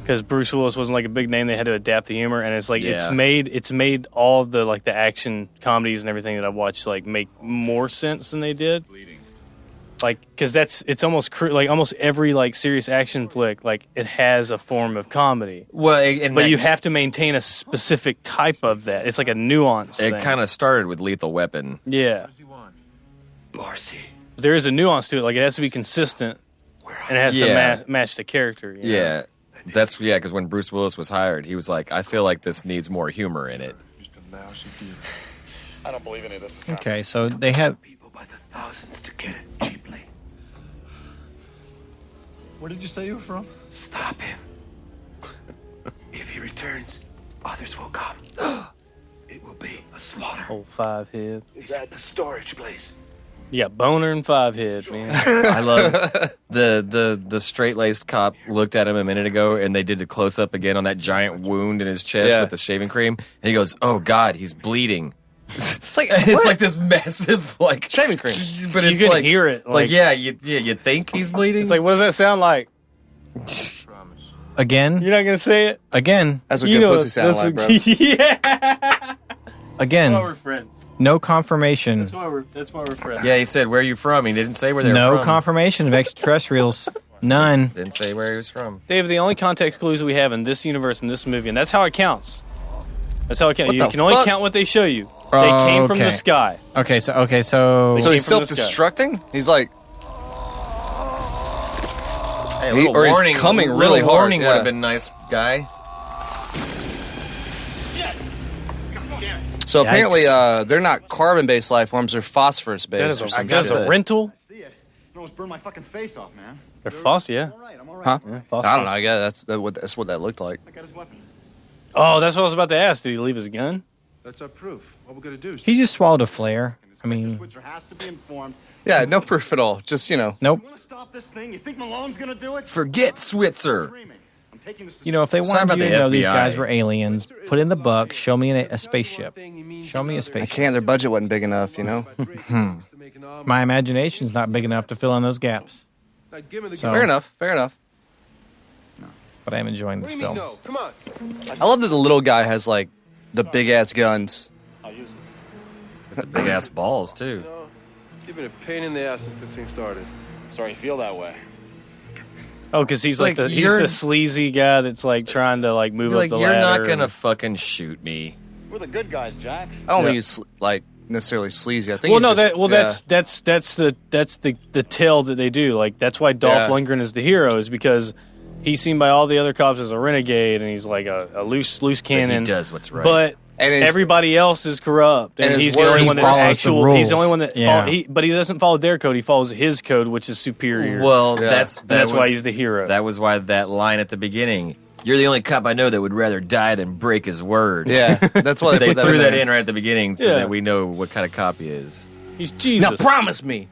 because Bruce Willis wasn't like a big name. They had to adapt the humor, and it's like it's made all the like the action comedies and everything that I watched like make more sense than they did. Like, because it's almost like almost every like serious action flick, like it has a form of comedy. Well, but you have to maintain a specific type of that. It's like a nuance. It kind of started with Lethal Weapon. Yeah. Marcy. There is a nuance to it. Like it has to be consistent, and it has to match the character. You know? Yeah. That's because when Bruce Willis was hired, he was like, I feel like this needs more humor in it. I don't believe any of this. Okay, so they have. People by the thousands to get it cheaply. Where did you say you were from? Stop him. If he returns, others will come. It will be a slaughter. Old five head. Is that the storage place? You got Boner and Five Head, man. I love the straight-laced cop looked at him a minute ago, and they did the close-up again on that giant wound in his chest with the shaving cream, and he goes, "Oh God, he's bleeding." It's like this massive like shaving cream, but you it's can like hear it. It's like you think he's bleeding. It's like, what does that sound like? Again? You're not gonna say it Again? That's what good pussy sounds like, bro. Yeah. Again? That's why we're friends. No confirmation. That's why we're friends. Yeah, he said, "Where are you from?" He didn't say where they were No from. confirmation of extraterrestrials. None. Didn't say where he was from. Dave, the only context clues we have in this universe, in this movie, and that's how it counts. That's how it counts. What You the can only fuck? count what they show you. They came from the Okay. sky. Okay, so So came he's from the self-destructing? He's like, Hey, a He- little or he's warning, coming little really hard, warning would yeah. have been nice, guy. so apparently they're not carbon-based life forms, they're phosphorus-based or some That's shit. a rental. See it. You almost burned my fucking face off, man. They're phos, yeah. I'm all right. I'm all right. Huh? Yeah, I phosphorus. don't know, I guess that's what that looked like. I got his weapon. Oh, that's what I was about to ask. Did he leave his gun? That's our proof. All we're gonna do is he just swallowed a flare. I mean, Switzer has to be informed. Yeah, no proof at all. Just, nope. You want to stop this thing? You think Malone's gonna do it? Forget Switzer. Dreaming. I'm taking this. You know, if they Sorry wanted about you to the know these FBI. guys were aliens, put in the book, show me a spaceship. Show me a I spaceship. can't, their budget wasn't big enough, you know? my imagination's not big enough to fill in those gaps. So, Fair enough. But I am enjoying this film. No, come on. I love that the little guy has like the big ass guns. With the big ass balls too. No, you've been a pain in the ass since this thing started. Sorry you feel that way. Oh, because he's like he's the sleazy guy that's like trying to like move up the you're ladder. not gonna fucking shoot me. We're the good guys, Jack. I don't think he's like necessarily sleazy. I think. Well, he's no, just, that's the tale that they do. Like that's why Dolph Lundgren is the hero, is because he's seen by all the other cops as a renegade, and he's like a loose cannon. But he does what's right. But everybody else is corrupt, and he's the only one that's actual. He's the only one that. But he doesn't follow their code. He follows his code, which is superior. Well, that's why he's the hero. That was why that line at the beginning. You're the only cop I know that would rather die than break his word. Yeah, that's why they threw that in right at the beginning so that we know what kind of cop he is. He's Jesus. Now promise me.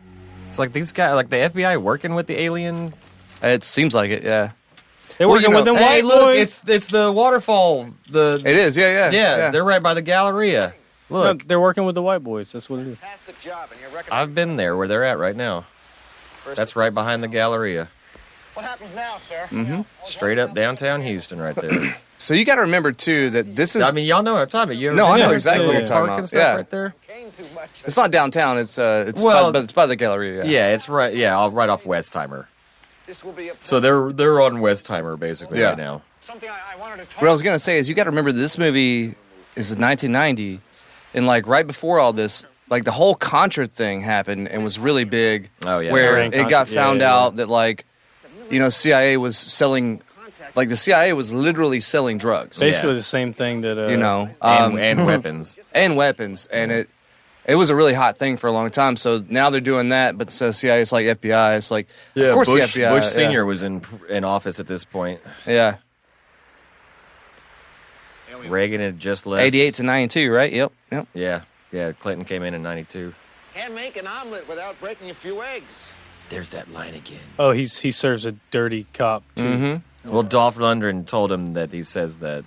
It's like these guys, like the FBI working with the alien. It seems like it. Yeah. They're working with them white boys. It's the waterfall. It is. Yeah. They're right by the Galleria. Look, no, they're working with the white boys. That's what it is. I've been there where they're at right now. That's right behind the Galleria. What happens now, sir? Mm-hmm. Straight up downtown Houston, right there. So you got to remember too that this is. I mean, y'all know what I'm talking about. You I know exactly what you're talking park about. and stuff right there. It's not downtown. It's but it's by the Galleria. Yeah, it's right. Yeah, right off Westheimer. So they're on Westheimer basically right now. What I was gonna say is you got to remember this movie is 1990, and like right before all this, like the whole Contra thing happened and was really big. Oh yeah, where it got found out that like, CIA was selling, like the CIA was literally selling drugs. Basically the same thing that and weapons and it was a really hot thing for a long time. So now they're doing that, but CIA is like FBI. It's like of course Bush, the FBI. Bush Senior was in office at this point. Yeah. Reagan had just left. 88 to 92, right? Yep. Yeah. Clinton came in 92. Can't make an omelet without breaking a few eggs. There's that line again. Oh, he serves a dirty cop too. Mm-hmm. Well, Dolph Lundgren told him that he says that.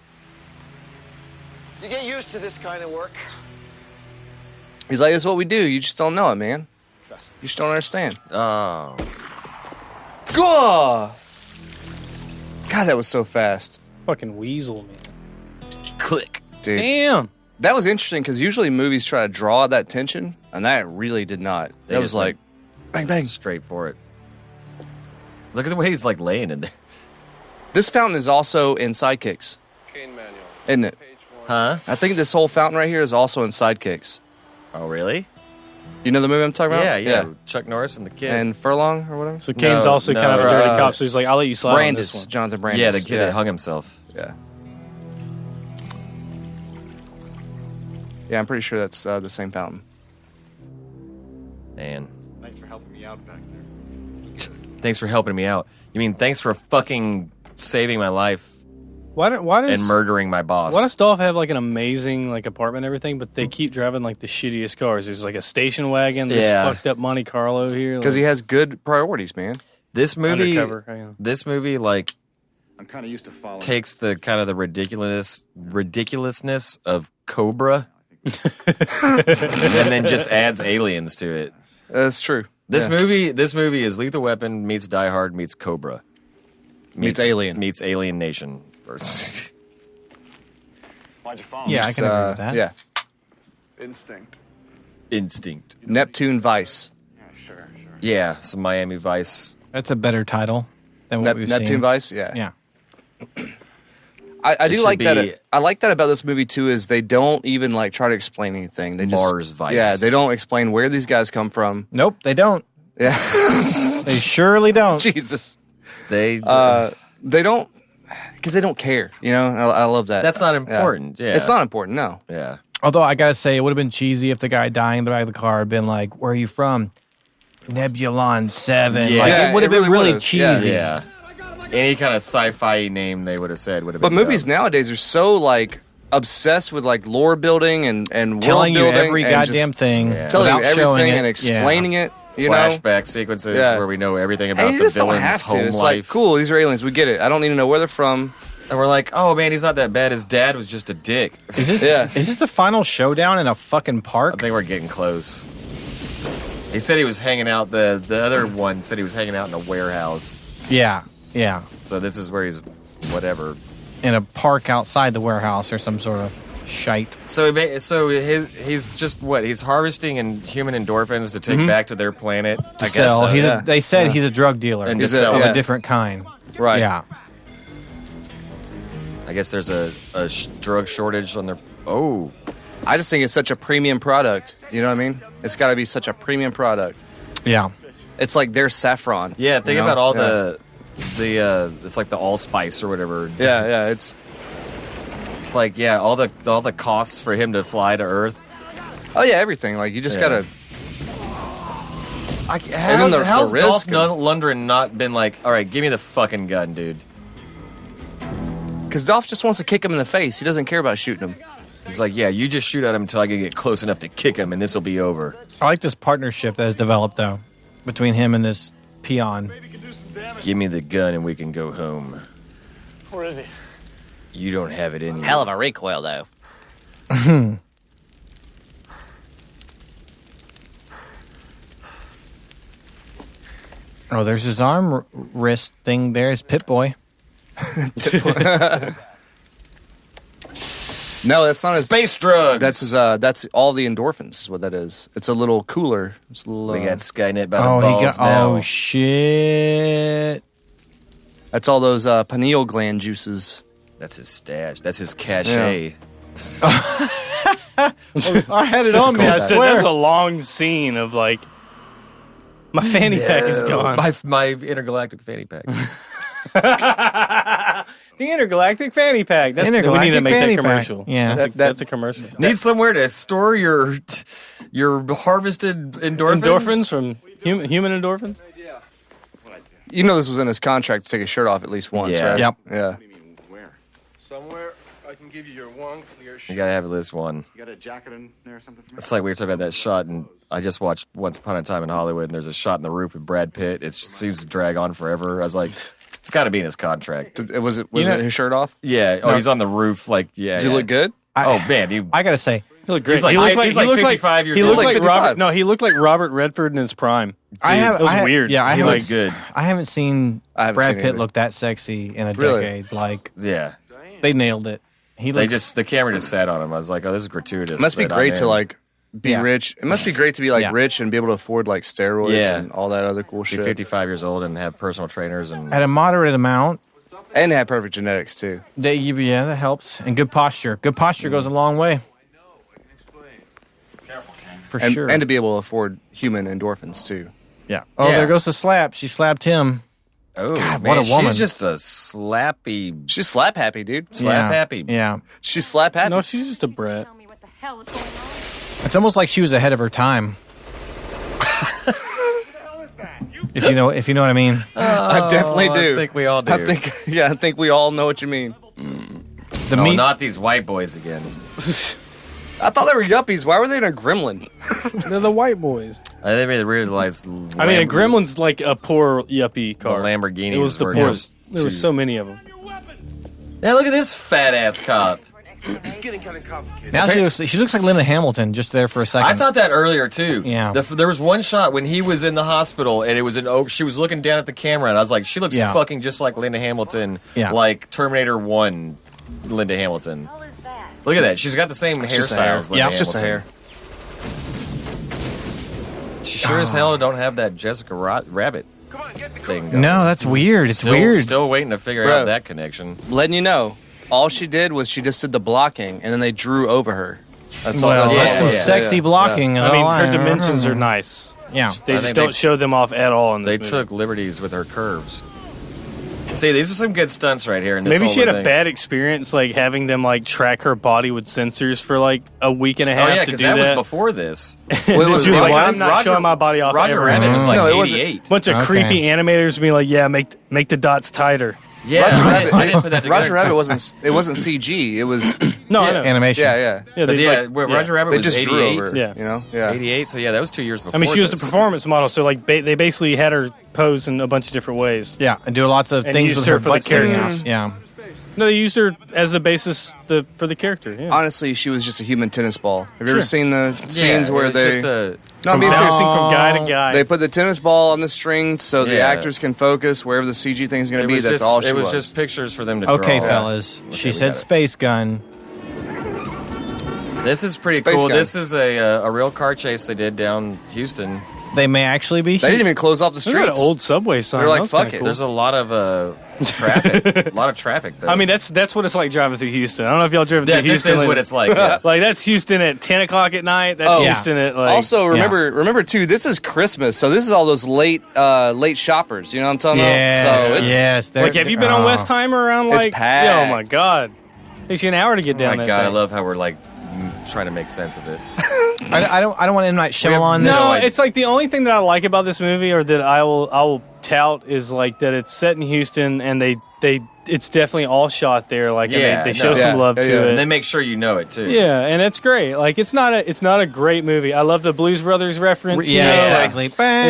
You get used to this kind of work. He's like, "It's what we do. You just don't know it, man. You just don't understand." Oh. God, that was so fast. Fucking weasel, man. Click. Dude. Damn. That was interesting because usually movies try to draw that tension, and that really did not. That was like, bang, bang. Straight for it. Look at the way he's like laying in there. This fountain is also in Sidekicks, isn't it? Huh? I think this whole fountain right here is also in Sidekicks. Oh, really? You know the movie I'm talking about? Yeah. Chuck Norris and the kid. And Furlong or whatever? So Kane's also kind of a dirty cop, so he's like, I'll let you slide on this one. Jonathan Brandis. Yeah, the kid that hung himself. Yeah. Yeah, I'm pretty sure that's the same fountain. Man. Thanks for helping me out back there. Thanks for helping me out. You mean thanks for fucking saving my life Why does and murdering my boss? Why does Dolph have like an amazing like apartment and everything, but they keep driving like the shittiest cars? There's like a station wagon, this fucked up Monte Carlo here. Because he has good priorities, man. This movie, like, I'm kind of used to following. Takes the kind of the ridiculousness of Cobra, and then just adds aliens to it. That's true. This movie is Lethal Weapon meets Die Hard meets Cobra meets Alien Nation. Why'd you follow? Yeah, I can agree with that. Yeah. Instinct. Neptune Vice. Yeah, sure. Yeah, some Miami Vice. That's a better title than what we've Neptune seen. Vice. Yeah. Yeah. I do like that. I like that about this movie too. Is they don't even like try to explain anything. They Mars just Vice. Yeah, they don't explain where these guys come from. Nope, they don't. Yeah, they surely don't. Jesus, they don't because they don't care. You know, I love that. That's not important. Yeah, it's not important. No. Yeah. Although I gotta say, it would have been cheesy if the guy dying in the back of the car had been like, "Where are you from?" Nebulon 7. Yeah. Like, it would have been really would've. cheesy. Yeah. Any kind of sci-fi name they would have said would have been. But movies nowadays are so like obsessed with like lore building and telling world you building every and goddamn thing, telling you without showing everything it. and explaining it. You flashback sequences where we know everything about you the just don't villain's have to. home It's life. like, cool, these are aliens. We get it. I don't need to know where they're from. And we're like, oh man, he's not that bad. His dad was just a dick. Is this the final showdown in a fucking park? I think we're getting close. He said he was hanging out. The other one said he was hanging out in a warehouse. Yeah. So this is where he's whatever. In a park outside the warehouse or some sort of shite. So he's just what? He's harvesting human endorphins to take back to their planet. To sell. They said he's a drug dealer. And he's to sell. of a different kind. Right. Yeah. I guess there's a drug shortage on their... Oh. I just think it's such a premium product. You know what I mean? It's got to be such a premium product. Yeah. It's like their saffron. Yeah, think about all the it's like the allspice or whatever. Yeah, it's like all the costs for him to fly to Earth. Oh yeah, everything. Like you just gotta. How's Dolph Lundgren not been like, all right, give me the fucking gun, dude? Because Dolph just wants to kick him in the face. He doesn't care about shooting him. He's like, yeah, you just shoot at him until I can get close enough to kick him, and this will be over. I like this partnership that has developed, though, between him and this peon. Give me the gun and we can go home. Where is he? You don't have it in you. Hell of a recoil, though. Oh, there's his arm wrist thing there. His Pip-Boy. No, that's not his space drug. That's his. That's all the endorphins. Is what that is. It's a little cooler. It's a little. We got Skynet by the balls now. Oh shit! That's all those pineal gland juices. That's his stash. That's his cachet. I had it on me. I swear. That's a long scene of like. My fanny pack is gone. My intergalactic fanny pack. The intergalactic fanny pack. We need to make that commercial. Pack. Yeah, that's a commercial. Need somewhere to store your harvested endorphins. Endorphins from human endorphins. You know this was in his contract to take his shirt off at least once, right? Yep. Yeah. What do you mean where? Somewhere I can give you your one clear shot. You gotta have this one. You got a jacket in there or something for me? It's like we were talking about that shot, and I just watched Once Upon a Time in Hollywood, and there's a shot in the roof with Brad Pitt. It seems to drag on forever. I was like, it's got to be in his contract. Was it his shirt off? Yeah. Oh, he's on the roof. Like, yeah. Does he look good? Oh man, I gotta say, he looked great. He's like 55 years old. He looked like Robert. No, he looked like Robert Redford in his prime. Dude, it was weird. Yeah, he looked good. I haven't seen Brad Pitt look that sexy in a decade. Like, they nailed it. The camera just sat on him. I was like, oh, this is gratuitous. It must be great to like be rich. It must be great to be like rich and be able to afford like steroids and all that other cool shit. Be 55 years old and have personal trainers and at a moderate amount. And have perfect genetics too. That helps. And good posture. Good posture goes a long way. For sure. And to be able to afford human endorphins too. Yeah. Oh, there goes the slap. She slapped him. Oh, God, man, what a woman. She's just a slappy. She's slap happy, dude. Slap happy. Yeah. She's slap happy. No, she's just a brat. It's almost like she was ahead of her time. If you know what I mean. I definitely do. I think we all do. I think we all know what you mean. Not these white boys again. I thought they were yuppies. Why were they in a gremlin? They're the white boys. I didn't really realize. I mean, a gremlin's like a poor yuppie car. The Lamborghinis. It was the poorest. There were so many of them. Yeah, look at this fat ass cop. It's getting kind of complicated. Now she looks like Linda Hamilton just there for a second. I thought that earlier too. Yeah. There was one shot when he was in the hospital and it was she was looking down at the camera and I was like, she looks fucking just like Linda Hamilton, like Terminator 1 Linda Hamilton. Look at that. She's got the same hairstyle as Linda Hamilton. It's just a hair. She sure as hell don't have that Jessica Rabbit thing going. No, that's weird. It's weird. Still waiting to figure out that connection. Letting you know. All she did was she just did the blocking, and then they drew over her. That's all. That's some sexy blocking. Yeah. I mean, her dimensions are nice. Yeah. They just don't show them off at all in this movie. They took liberties with her curves. See, these are some good stunts right here. In this Maybe she had a bad experience, like having them like track her body with sensors for like a week and a half. Oh yeah, because that was before this. She was like, I'm not showing my body off. Roger Rabbit was like 88. Bunch of creepy animators being like, yeah, make the dots tighter. Yeah, I didn't put that together. Roger Rabbit wasn't CG. It was animation. Yeah. Roger Rabbit was just 88. Drew over, yeah, you know, 88. So yeah, that was 2 years before. I mean, she was the performance model, so like they basically had her pose in a bunch of different ways. Yeah, and do lots of things with her for the characters. Yeah. No, they used her as the basis for the character. Yeah. Honestly, she was just a human tennis ball. Have you ever seen the scenes where it's they... just a, No, I'm being serious. bouncing from guy to guy. They put the tennis ball on the string so the Yeah. actors can focus wherever the CG thing is going to be. That's all she was. It was just pictures for them to draw. Okay, fellas. She said space gun. This is pretty Space cool. gun. This is a real car chase they did down Houston. They may actually be. They didn't even close off the Look at streets. that old subway sign. They're like, That was fuck kinda it. cool. There's a lot of traffic. A lot of traffic, though. I mean, that's what it's like driving through Houston. I don't know if y'all driven through this Houston. is what it's like. Yeah. Like that's Houston at 10 o'clock at night. That's Houston at like. Also, remember too, this is Christmas, so this is all those late shoppers. You know what I'm talking about? So it's, like, have you been on Westheimer around like? It's packed. Yeah, oh my god, takes you an hour to get Oh down. my that God, I thing. love how we're like trying to make sense of it. I don't want M. Night Shyamalan. This. No, it's like the only thing that I like about this movie, or that I will tout, is like that it's set in Houston and it's definitely all shot there. Like Yeah, they show some love to it. And they make sure you know it too. Yeah, and it's great. Like it's not a great movie. I love the Blues Brothers reference. Yeah, you know, exactly. Like, But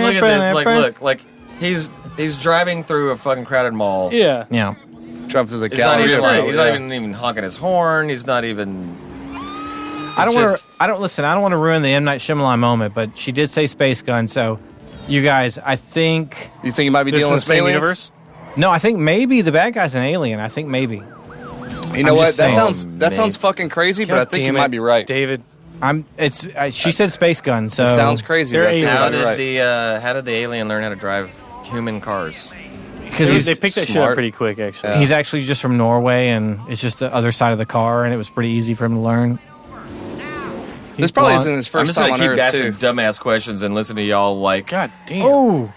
look at this. Like he's driving through a fucking crowded mall. Yeah. Yeah. Drive through the He's not gallery. even he's not even honking his horn. He's not even. I don't want to ruin the M. Night Shyamalan moment, but she did say space gun. So, you guys, I think. You think you might be This dealing is with the same aliens? universe. No, I think maybe the bad guy's an alien. I think maybe. You know I'm what? just That saying. sounds fucking crazy, but I think you damn might it, be right. David. She said space gun. So It sounds crazy. But I think you How might be did right. how did the alien learn how to drive human cars? because They picked that shit up pretty quick, actually. He's actually just from Norway, and it's just the other side of the car, and it was pretty easy for him to learn. This probably isn't his I'm first just time gonna on keep Earth, asking too. dumbass questions and listen to y'all like. God damn. Oh,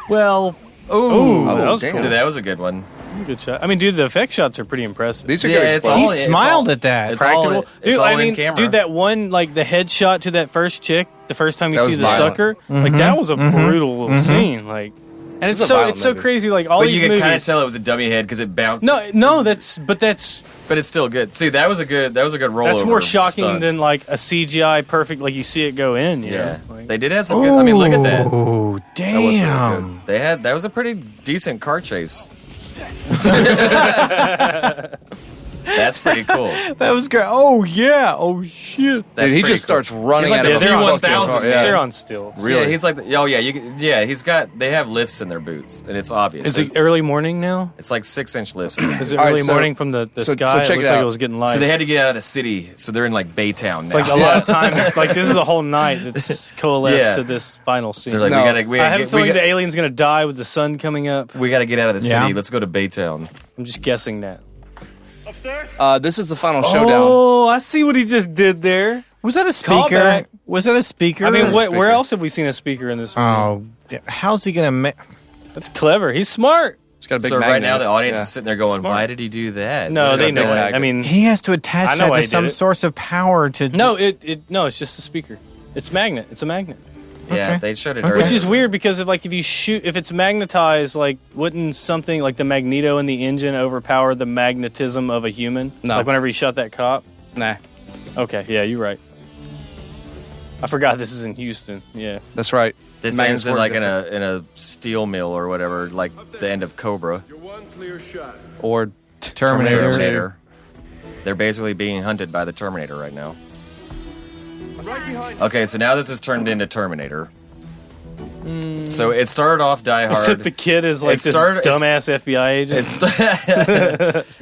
Well. Ooh, that was damn. cool. So that was a good one. Good shot. I mean, dude, the effect shots are pretty impressive. These are Yeah, good it's explosions. all- he smiled at that. It's all, Practical. it's Dude, all I in mean, camera. dude, that one, like, the headshot to that first chick, the first time you That see was the violent. sucker, like, that was a brutal little scene. Like, and it's a violent so movie. crazy. Like, all But these you can movies. kind of tell it was a dummy head because it bounced. No, that's but it's still good. See, that was a good rollover. that's more shocking stunt. than like a CGI perfect, like you see it go in. You Yeah, know? Like, they did have some good. I mean, look at that. Oh, That was really damn. good. That was a pretty decent car chase. That's pretty cool. That was great. Oh, yeah. Oh, shit. That's Dude, he pretty just cool. starts running He's like out the of they're a on fucking car. stilts. Yeah. They're on stilts. Really? Yeah, he's like, they have lifts in their boots, and it's obvious. Is it early morning now? It's like 6-inch lifts. Is it All right, early so- morning from the so sky? check it it looked like out. it was getting light. So they had to get out of the city, so they're in like Baytown now. it's like a lot of time. Like this is a whole night that's coalesced Yeah. to this final scene. They're like, No. we I have a gotta, feeling the alien's gonna die with the sun coming up. we got to get out of the Yeah. city. Let's go to Baytown. I'm just guessing that. This is the final showdown. Oh, I see what he just did there. Was that a Call speaker? back. Was that a speaker? I mean, Speaker. where else have we seen a speaker in this movie? Oh, how's he going to... That's clever. He's smart. It's got a big So right magnet. now the audience Yeah. is sitting there going, Smart. "Why did he do that?" No, He's they got a know big it. magnet. I mean, He has to attach I know that why to he did some it. source of power to... no, it's just a speaker. It's magnet. It's a magnet. yeah, Okay. they showed it Okay. earlier. Which is weird because if it's magnetized, like wouldn't something like the magneto in the engine overpower the magnetism of a human? No. Like whenever he shot that cop. Nah, Okay, yeah, you're right. I forgot this is in Houston. Yeah. that's right. This Magnets ends in work like different. in a steel mill or whatever, like the end of Cobra. You're one clear shot. Or Terminator. They're basically being hunted by the Terminator right now. Right behind you. Okay, so now this has turned into Terminator. So it started off Die Hard. Except the kid is like It this started- dumbass FBI agent.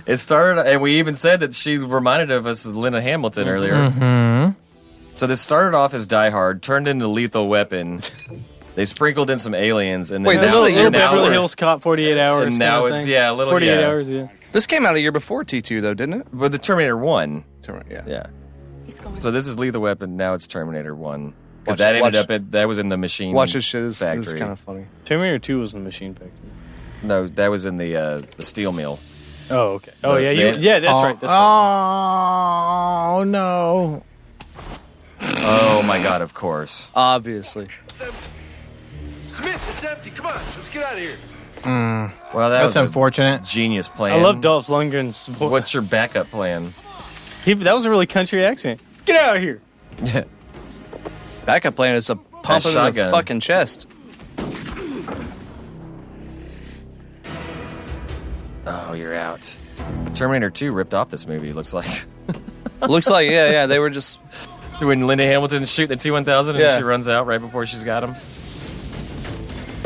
It started, and we even said that she reminded of us as Linda Hamilton earlier. Mm-hmm. So this started off as Die Hard, turned into Lethal Weapon. They sprinkled in some aliens, and then Wait, this now, is a Little year now Beverly we're- Hills Cop 48 hours. And now kind of it's- thing. yeah, a little- 48 yeah. hours. Yeah. This came out a year before T2, though, didn't it? But the Terminator 1. Yeah. Yeah. He's going. So this is Lethal Weapon. Now it's Terminator 1. Because Watch- that ended watch- up that was in the machine. Watch this shit. This factory. is kind of funny. Terminator 2 was in the Machine Factory. No, that was in the steel mill. Oh, okay. Oh, yeah. The- Yeah, that's right. That's right. Oh, no. Oh my God! Of course. Obviously. Smith, it's empty. Come on, let's get out of here. Well, that That's was unfortunate. a genius plan. I love Dolph Lundgren's voice. What's your backup plan? That was a really country accent. Get out of here. Backup plan is a pump in the shotgun. fucking chest. Oh, you're out. Terminator 2 ripped off this movie, looks like. Looks like, yeah. They were just... When Linda Hamilton's shooting the T-1000 and Yeah. she runs out right before she's got him.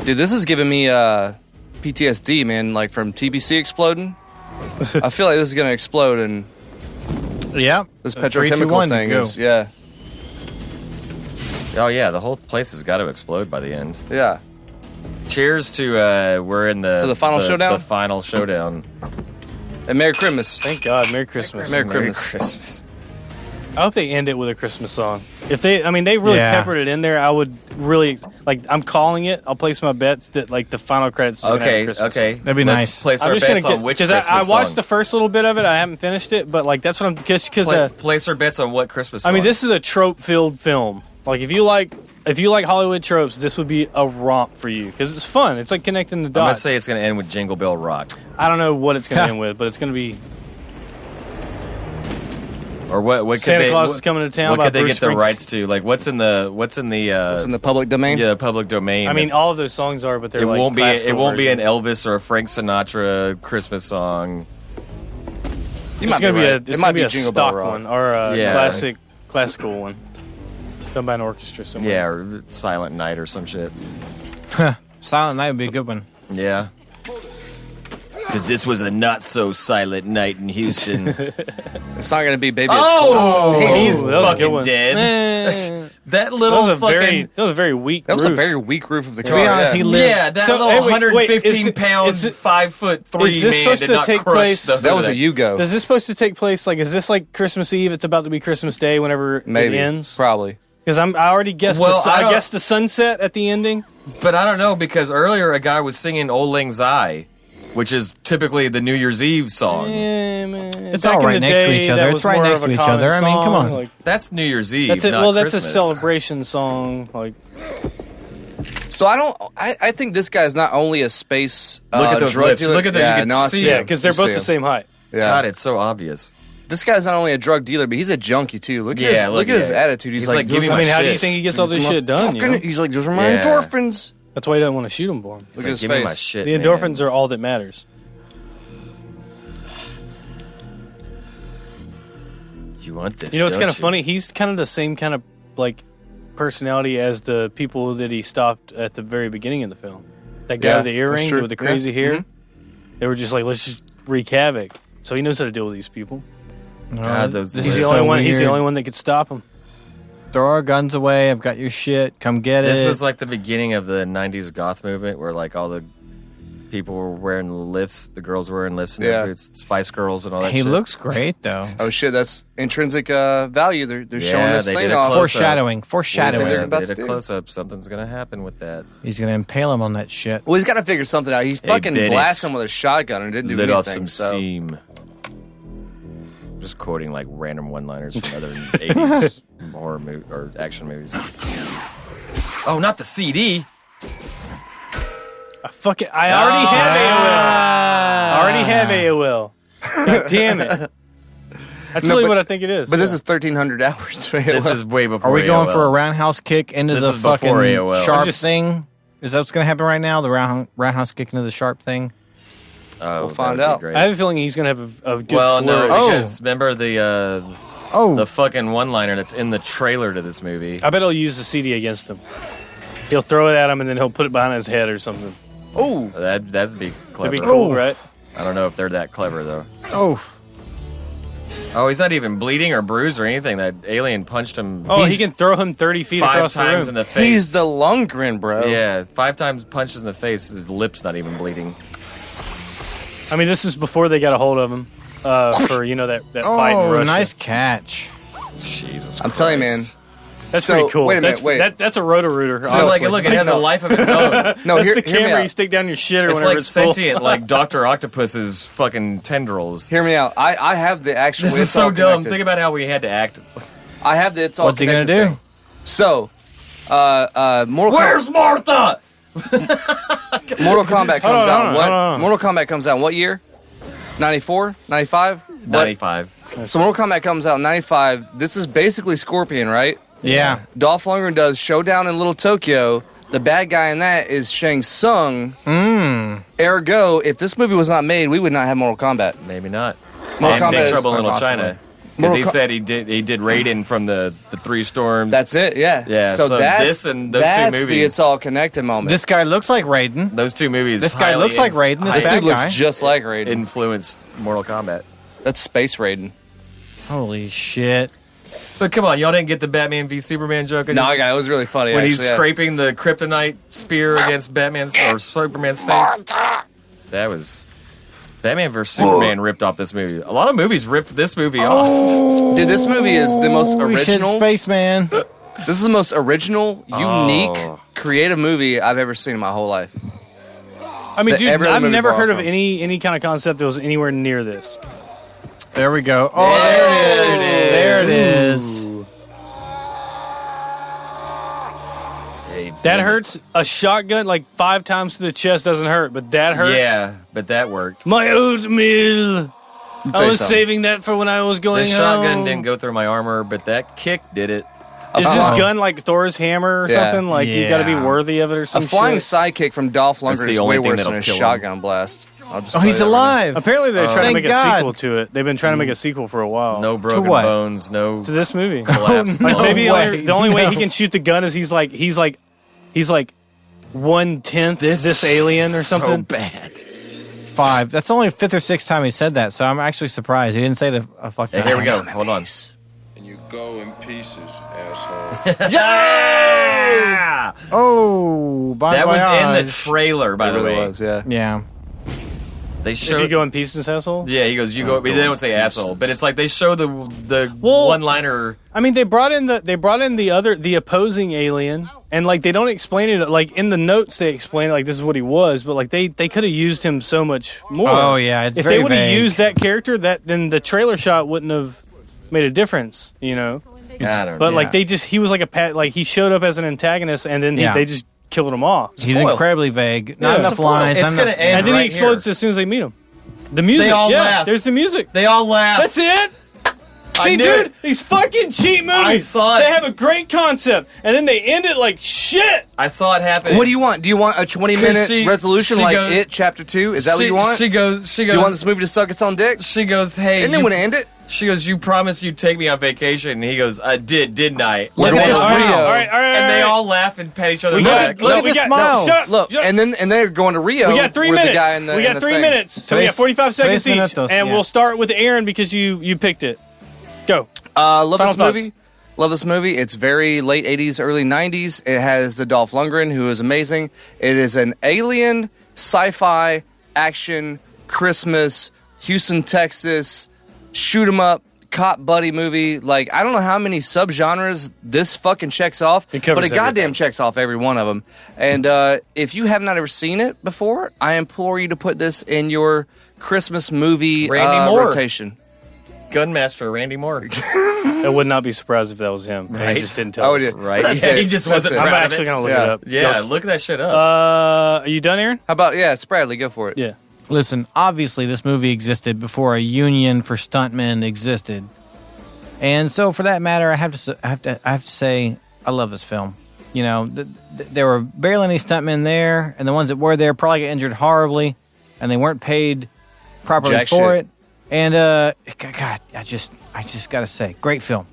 Dude, this is giving me PTSD, man, like from TBC exploding. I feel like this is going to explode, and Yeah. this 3, 2, petrochemical 1, thing go. is, yeah. Oh, yeah, the whole place has got to explode by the end. Yeah. Cheers to, we're in the... To the final showdown? The final showdown. And Merry Christmas. Thank God. Merry Christmas. Merry Merry Christmas. Christmas. I hope they end it with a Christmas song. If they really Yeah. peppered it in there, I would really, like, I'm calling it. I'll place my bets that, like, the final credits is gonna have a Christmas song. That'd be Let's nice. place I'm our just bets gonna on which because Christmas I watched song. the first little bit of it. I haven't finished it, but like that's what I'm because Place our bets on what Christmas song. I mean this is a trope-filled film. Like if you like Hollywood tropes, this would be a romp for you because it's fun. It's like connecting the I'm going to dots. say it's going to end with Jingle Bell Rock. I don't know what it's going to end with, but it's going to be Or what could Santa they, Claus is coming to town. What by could they Bruce get the Springsteen. rights to? Like what's in the It's in the public domain? yeah, public domain? I mean, all of those songs are, but they're it like won't be classical an versions. Elvis or a Frank Sinatra Christmas song. You It's might going to be right. a It might be a Jingle Bell stock Rock. one or a Yeah. classical one done by an orchestra somewhere. Yeah, or Silent Night or some shit. Silent Night would be a good one. Yeah. Because this was a not so silent night in Houston. It's not going to be Baby Oh, It's Cold. he's that was a good fucking one. dead. Eh. That That little was a fucking. very weak. That was a roof. very weak roof of the To car. be honest, yeah. he lived. Yeah, that So, little hey, wait, 115 pound, is it- 5'3" is this man supposed did to not take crush place- the That was a hood. Yugo. Is this supposed to take place? Like, is this like Christmas Eve? It's about to be Christmas Day whenever Maybe. it ends. Probably. Because I already guessed. Well, I I don't- guessed the sunset at the ending. But I don't know, because earlier a guy was singing Old Lang Syne, which is typically the New Year's Eve song. It's all right next to each other. It's right next to each other. I mean, come on. Like, That's New Year's Eve, that's it. not Well, that's Christmas. a celebration song. Like, So I think this guy's not only a space Look at those drug lips. dealer. Look at that. Yeah, You can no, I see see it. yeah, because they're I see both the him. same height. Yeah. God, it's so obvious. This guy's not only a drug dealer, but he's a junkie too. Look Yeah, at his, look look at at his it. attitude. He's He's like, like, give me I my mean, how do you shit. think he gets all this shit done? You know? He's like, those are my Yeah. endorphins. That's why he doesn't want to shoot him for him. It's Look at like, his give me my face. shit, The endorphins are all that matters. You want this, You know, it's don't kind of you? funny. He's kind of the same kind of like personality as the people that he stopped at the very beginning of the film. That guy Yeah, with the that's earring true. with the crazy Yeah. hair. Mhm. They were just like, let's just wreak havoc. So he knows how to deal with these people. God, those this He's is the lips. only so one. He's the weird. only one that could stop him. Throw our guns away. I've got your shit. Come get This it. was like the beginning of the 90s goth movement where like all the people were wearing lifts, the girls were wearing lifts in Yeah. their boots, Spice Girls and all that he shit. looks great though. Oh shit, that's intrinsic value. They're Yeah, showing this they thing did a off. close-up. Foreshadowing. What do Foreshadowing. you think Yeah, about they to did a do? close up. Something's gonna happen with that. He's gonna impale him on that shit. Well, he's got to figure something out. He fucking Bennett blasted him with a shotgun and didn't do Lit anything. off some so. steam. Just quoting like random one-liners from other 80s horror or action movies. Oh, not the CD. I already have AOL. I already have AOL. God damn it. That's No, really but- what I think it is. But this yeah. is 1,300 hours. Right? This is way before. Are we going AOL. for a roundhouse kick into This the is before fucking AOL. sharp I'm just- thing? Is that what's gonna happen right now? The roundhouse kick into the sharp thing? Oh, We'll that find would be out. great. I have a feeling he's going to have a good Well, no, flourish. because remember the Oh, fucking one-liner that's in the trailer to this movie. I bet he'll use the CD against him. He'll throw it at him and then he'll put it behind his head or something. Oh, That'd be clever. That'd be cool, right? I don't know if they're that clever though. oh, Oh, he's not even bleeding or bruised or anything. That alien punched him. Oh, He's he can throw him 30 feet 5 across the room. times in the face. he's the Lundgren, bro. Yeah, 5 times punches in the face. His lip's not even bleeding. I mean, this is before they got a hold of him for, that fight in oh, Russia. nice catch. Jesus, I'm telling you, man. Christ. That's So, pretty cool. wait a minute, that's, wait. That's a roto-rooter. So like, honestly. look, it has a life of its own. No, That's hear the me camera you out. stick down your shitter It's whenever like it's full. sentient, like Dr. Octopus's fucking tendrils. Hear me out. I have the actual. This is it's so all dumb. connected. Think about how we had to act. I have the. It's all. What's he gonna connected do? thing. So, Mortal Where's Martha? Mortal Kombat comes Hold on, out. hold What? on. Mortal Kombat comes out in what year? 94? 95? 95. So Mortal Kombat comes out in 95. This is basically Scorpion, right? Yeah. Dolph Lundgren does Showdown in Little Tokyo. The bad guy in that is Shang Tsung. Ergo, if this movie was not made, we would not have Mortal Kombat. Maybe not. Mortal And Kombat Big is Trouble in Little possibly. China. Because he Mortal said he did Raiden from the Three Storms. That's it, yeah. Yeah, so that's, this and those two that's the movies- It's All Connected moment. This guy looks like Raiden. Those two movies. This guy highly looks like Raiden. This This bad dude guy. looks just like Raiden. influenced Mortal Kombat. That's Space Raiden. Holy shit. But come on, y'all didn't get the Batman v Superman joke? No, I got it. It was really funny. when actually, he's scraping the kryptonite spear against Batman's or Superman's face. That was Batman vs Superman ripped off this movie. A lot of movies ripped this movie off. Dude, this movie is the most We said original. Spaceman. This is the most original, unique, Oh. creative movie I've ever seen in my whole life. I mean, That dude, every other I've movie never borrowed heard of from. any kind of concept that was anywhere near this. There we go. Oh, there it is. There it is. That hurts. A shotgun like 5 times to the chest doesn't hurt, but that hurts. Yeah, but that worked. My oatmeal. I tell you was something. saving that for when I was going The home. shotgun didn't go through my armor, but that kick did it. Is this gun like Thor's hammer or Yeah. something? Like you got to be Yeah. worthy of it or A something? flying sidekick from Dolph That's Lundgren the is only way thing worse than that'll a kill him. shotgun blast. I'll just Oh, tell he's you that right now. alive. Apparently they're trying to Thank make a God. sequel to it. They've been trying to make a sequel for a while. No broken what? bones, no To this movie. collapse. Like No maybe way. the only way No. he can shoot the gun is he's like 1/10 this alien or So something. bad. 5. That's only the 5th or 6th time he said that, so I'm actually surprised. He didn't say it a fuck Hey, time. here we go. Hold on. And you go in pieces, asshole. Yeah! Oh, bon That was in the voyage. trailer, by It the really way. was, yeah. Yeah. They If showed. you go in pieces, asshole. Yeah, he goes. You go. They don't say asshole, but it's like they show the Well- one-liner. I mean, they brought in the opposing alien, and like they don't explain it. Like in the notes, they explain like this is what he was, but like they could have used him so much more. Oh, yeah, it's if very they would have vague. used that character, then the trailer shot wouldn't have made a difference, you know. I don't know. But like Yeah. he was like he showed up as an antagonist, and then Yeah. they just killed him off. He's Spoiled. incredibly vague. Not Yeah. enough It's a lines. It's not gonna enough- end And then right he explodes here. as soon as they meet him. The music, all yeah, laugh. there's the music. They all laugh. That's it. See, knew dude, it. these fucking cheap movies. I saw it. They have a great concept, and then they end it like shit. I saw it happen. What do you want? Do you want a 20-minute she- resolution she like goes- It Chapter 2? Is that what you want? She goes. Do you want this movie to suck its own dick? She goes. Hey. And then when it end it? She goes. You promised you'd take me on vacation. And he goes. I did, didn't I? Look And at they this all- video. All right. And they all laugh and pat each other We on the got, back. look at we the got, smiles. No, shut, Look, shut. and they're going to Rio. We got 3 with minutes. The guy in the, we in got the 3 thing. minutes. So we got 45 seconds tres each, minutos, and yeah. we'll start with Aaron because you picked it. Go. Love Final this thoughts. movie. Love this movie. It's very late 80s, early 90s. It has the Dolph Lundgren, who is amazing. It is an alien, sci-fi, action, Christmas, Houston, Texas, shoot 'em up, cop buddy movie. Like, I don't know how many subgenres this fucking checks off, It covers but it goddamn everything. checks off every one of them. And if you have not ever seen it before, I implore you to put this in your Christmas movie Randy Moore. rotation. Gunmaster Randy Moore. I would not be surprised if that was him. Right. He just didn't tell us. yeah. Right? That's Yeah, it. he just That's wasn't it. I'm proud of actually it. going to look Yeah. it up. Yeah, look that shit up. Are you done, Aaron? How about, yeah, it's Bradley. Go for it. Yeah. Listen, obviously this movie existed before a union for stuntmen existed, and so for that matter, I have to say I love this film. You know, there were barely any stuntmen there, and the ones that were there probably got injured horribly, and they weren't paid properly Jack for shit. it. And God, I just gotta say, great film.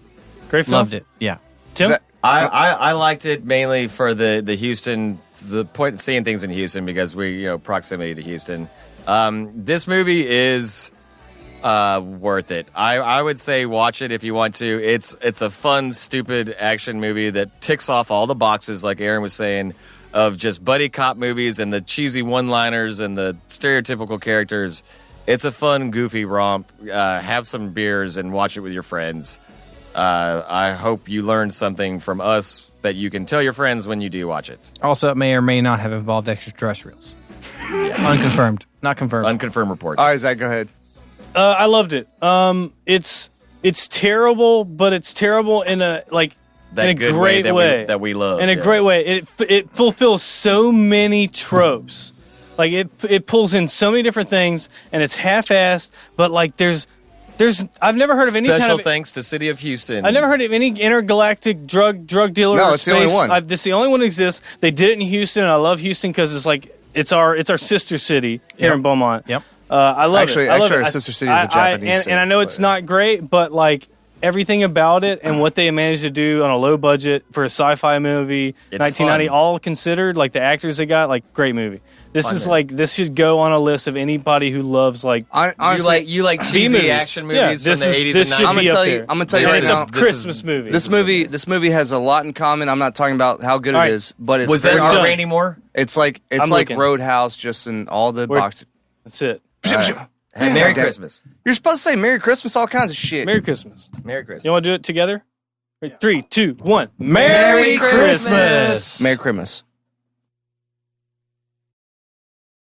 Great film. Loved it. Yeah. Tim? Is that- I liked it mainly for the Houston, the point seeing things in Houston because proximity to Houston. This movie is worth it. I would say watch it if you want to. It's a fun, stupid action movie that ticks off all the boxes, like Aaron was saying, of just buddy cop movies and the cheesy one-liners and the stereotypical characters. It's a fun, goofy romp. Have some beers and watch it with your friends. I hope you learned something from us that you can tell your friends when you do watch it. Also, it may or may not have involved extraterrestrials. Unconfirmed. Not confirmed. Unconfirmed reports. All right, Zach, go ahead. I loved it. It's terrible, but it's terrible in a That in a good great way that we love. In a yeah. great way. It fulfills so many tropes. Like it pulls in so many different things, and it's half-assed. But like there's I've never heard of any Special kind of. thanks to City of Houston. I've never heard of any intergalactic drug dealer. No, or it's the only space. one. This is the only one that exists. They did it in Houston, and I love Houston because it's like it's our sister city here in Beaumont. Yep. I love Actually, it. I love our it. sister city is a Japanese city. And I know it's not great, but like everything about it and what they managed to do on a low budget for a sci-fi movie, It's 1990, fun. all considered, like the actors they got, like great movie. This is like this should go on a list of anybody who loves like honestly, you like cheesy B-movies. action Yeah, movies from this the is- 80s this and should 90s. I'm be gonna up tell there. you. I'm gonna tell you And right it's now. a Christmas movie. This movie has a lot in common. I'm not talking about how good All it right. is, but it's Was that very our done. Randy Moore? It's like I'm looking. Roadhouse, just in all the boxes. That's it. Hey, Merry Christmas. You're supposed to say Merry Christmas, all kinds of shit. Merry Christmas. Merry Christmas. You want to do it together? 3, 2, 1. Merry Christmas. Merry Christmas.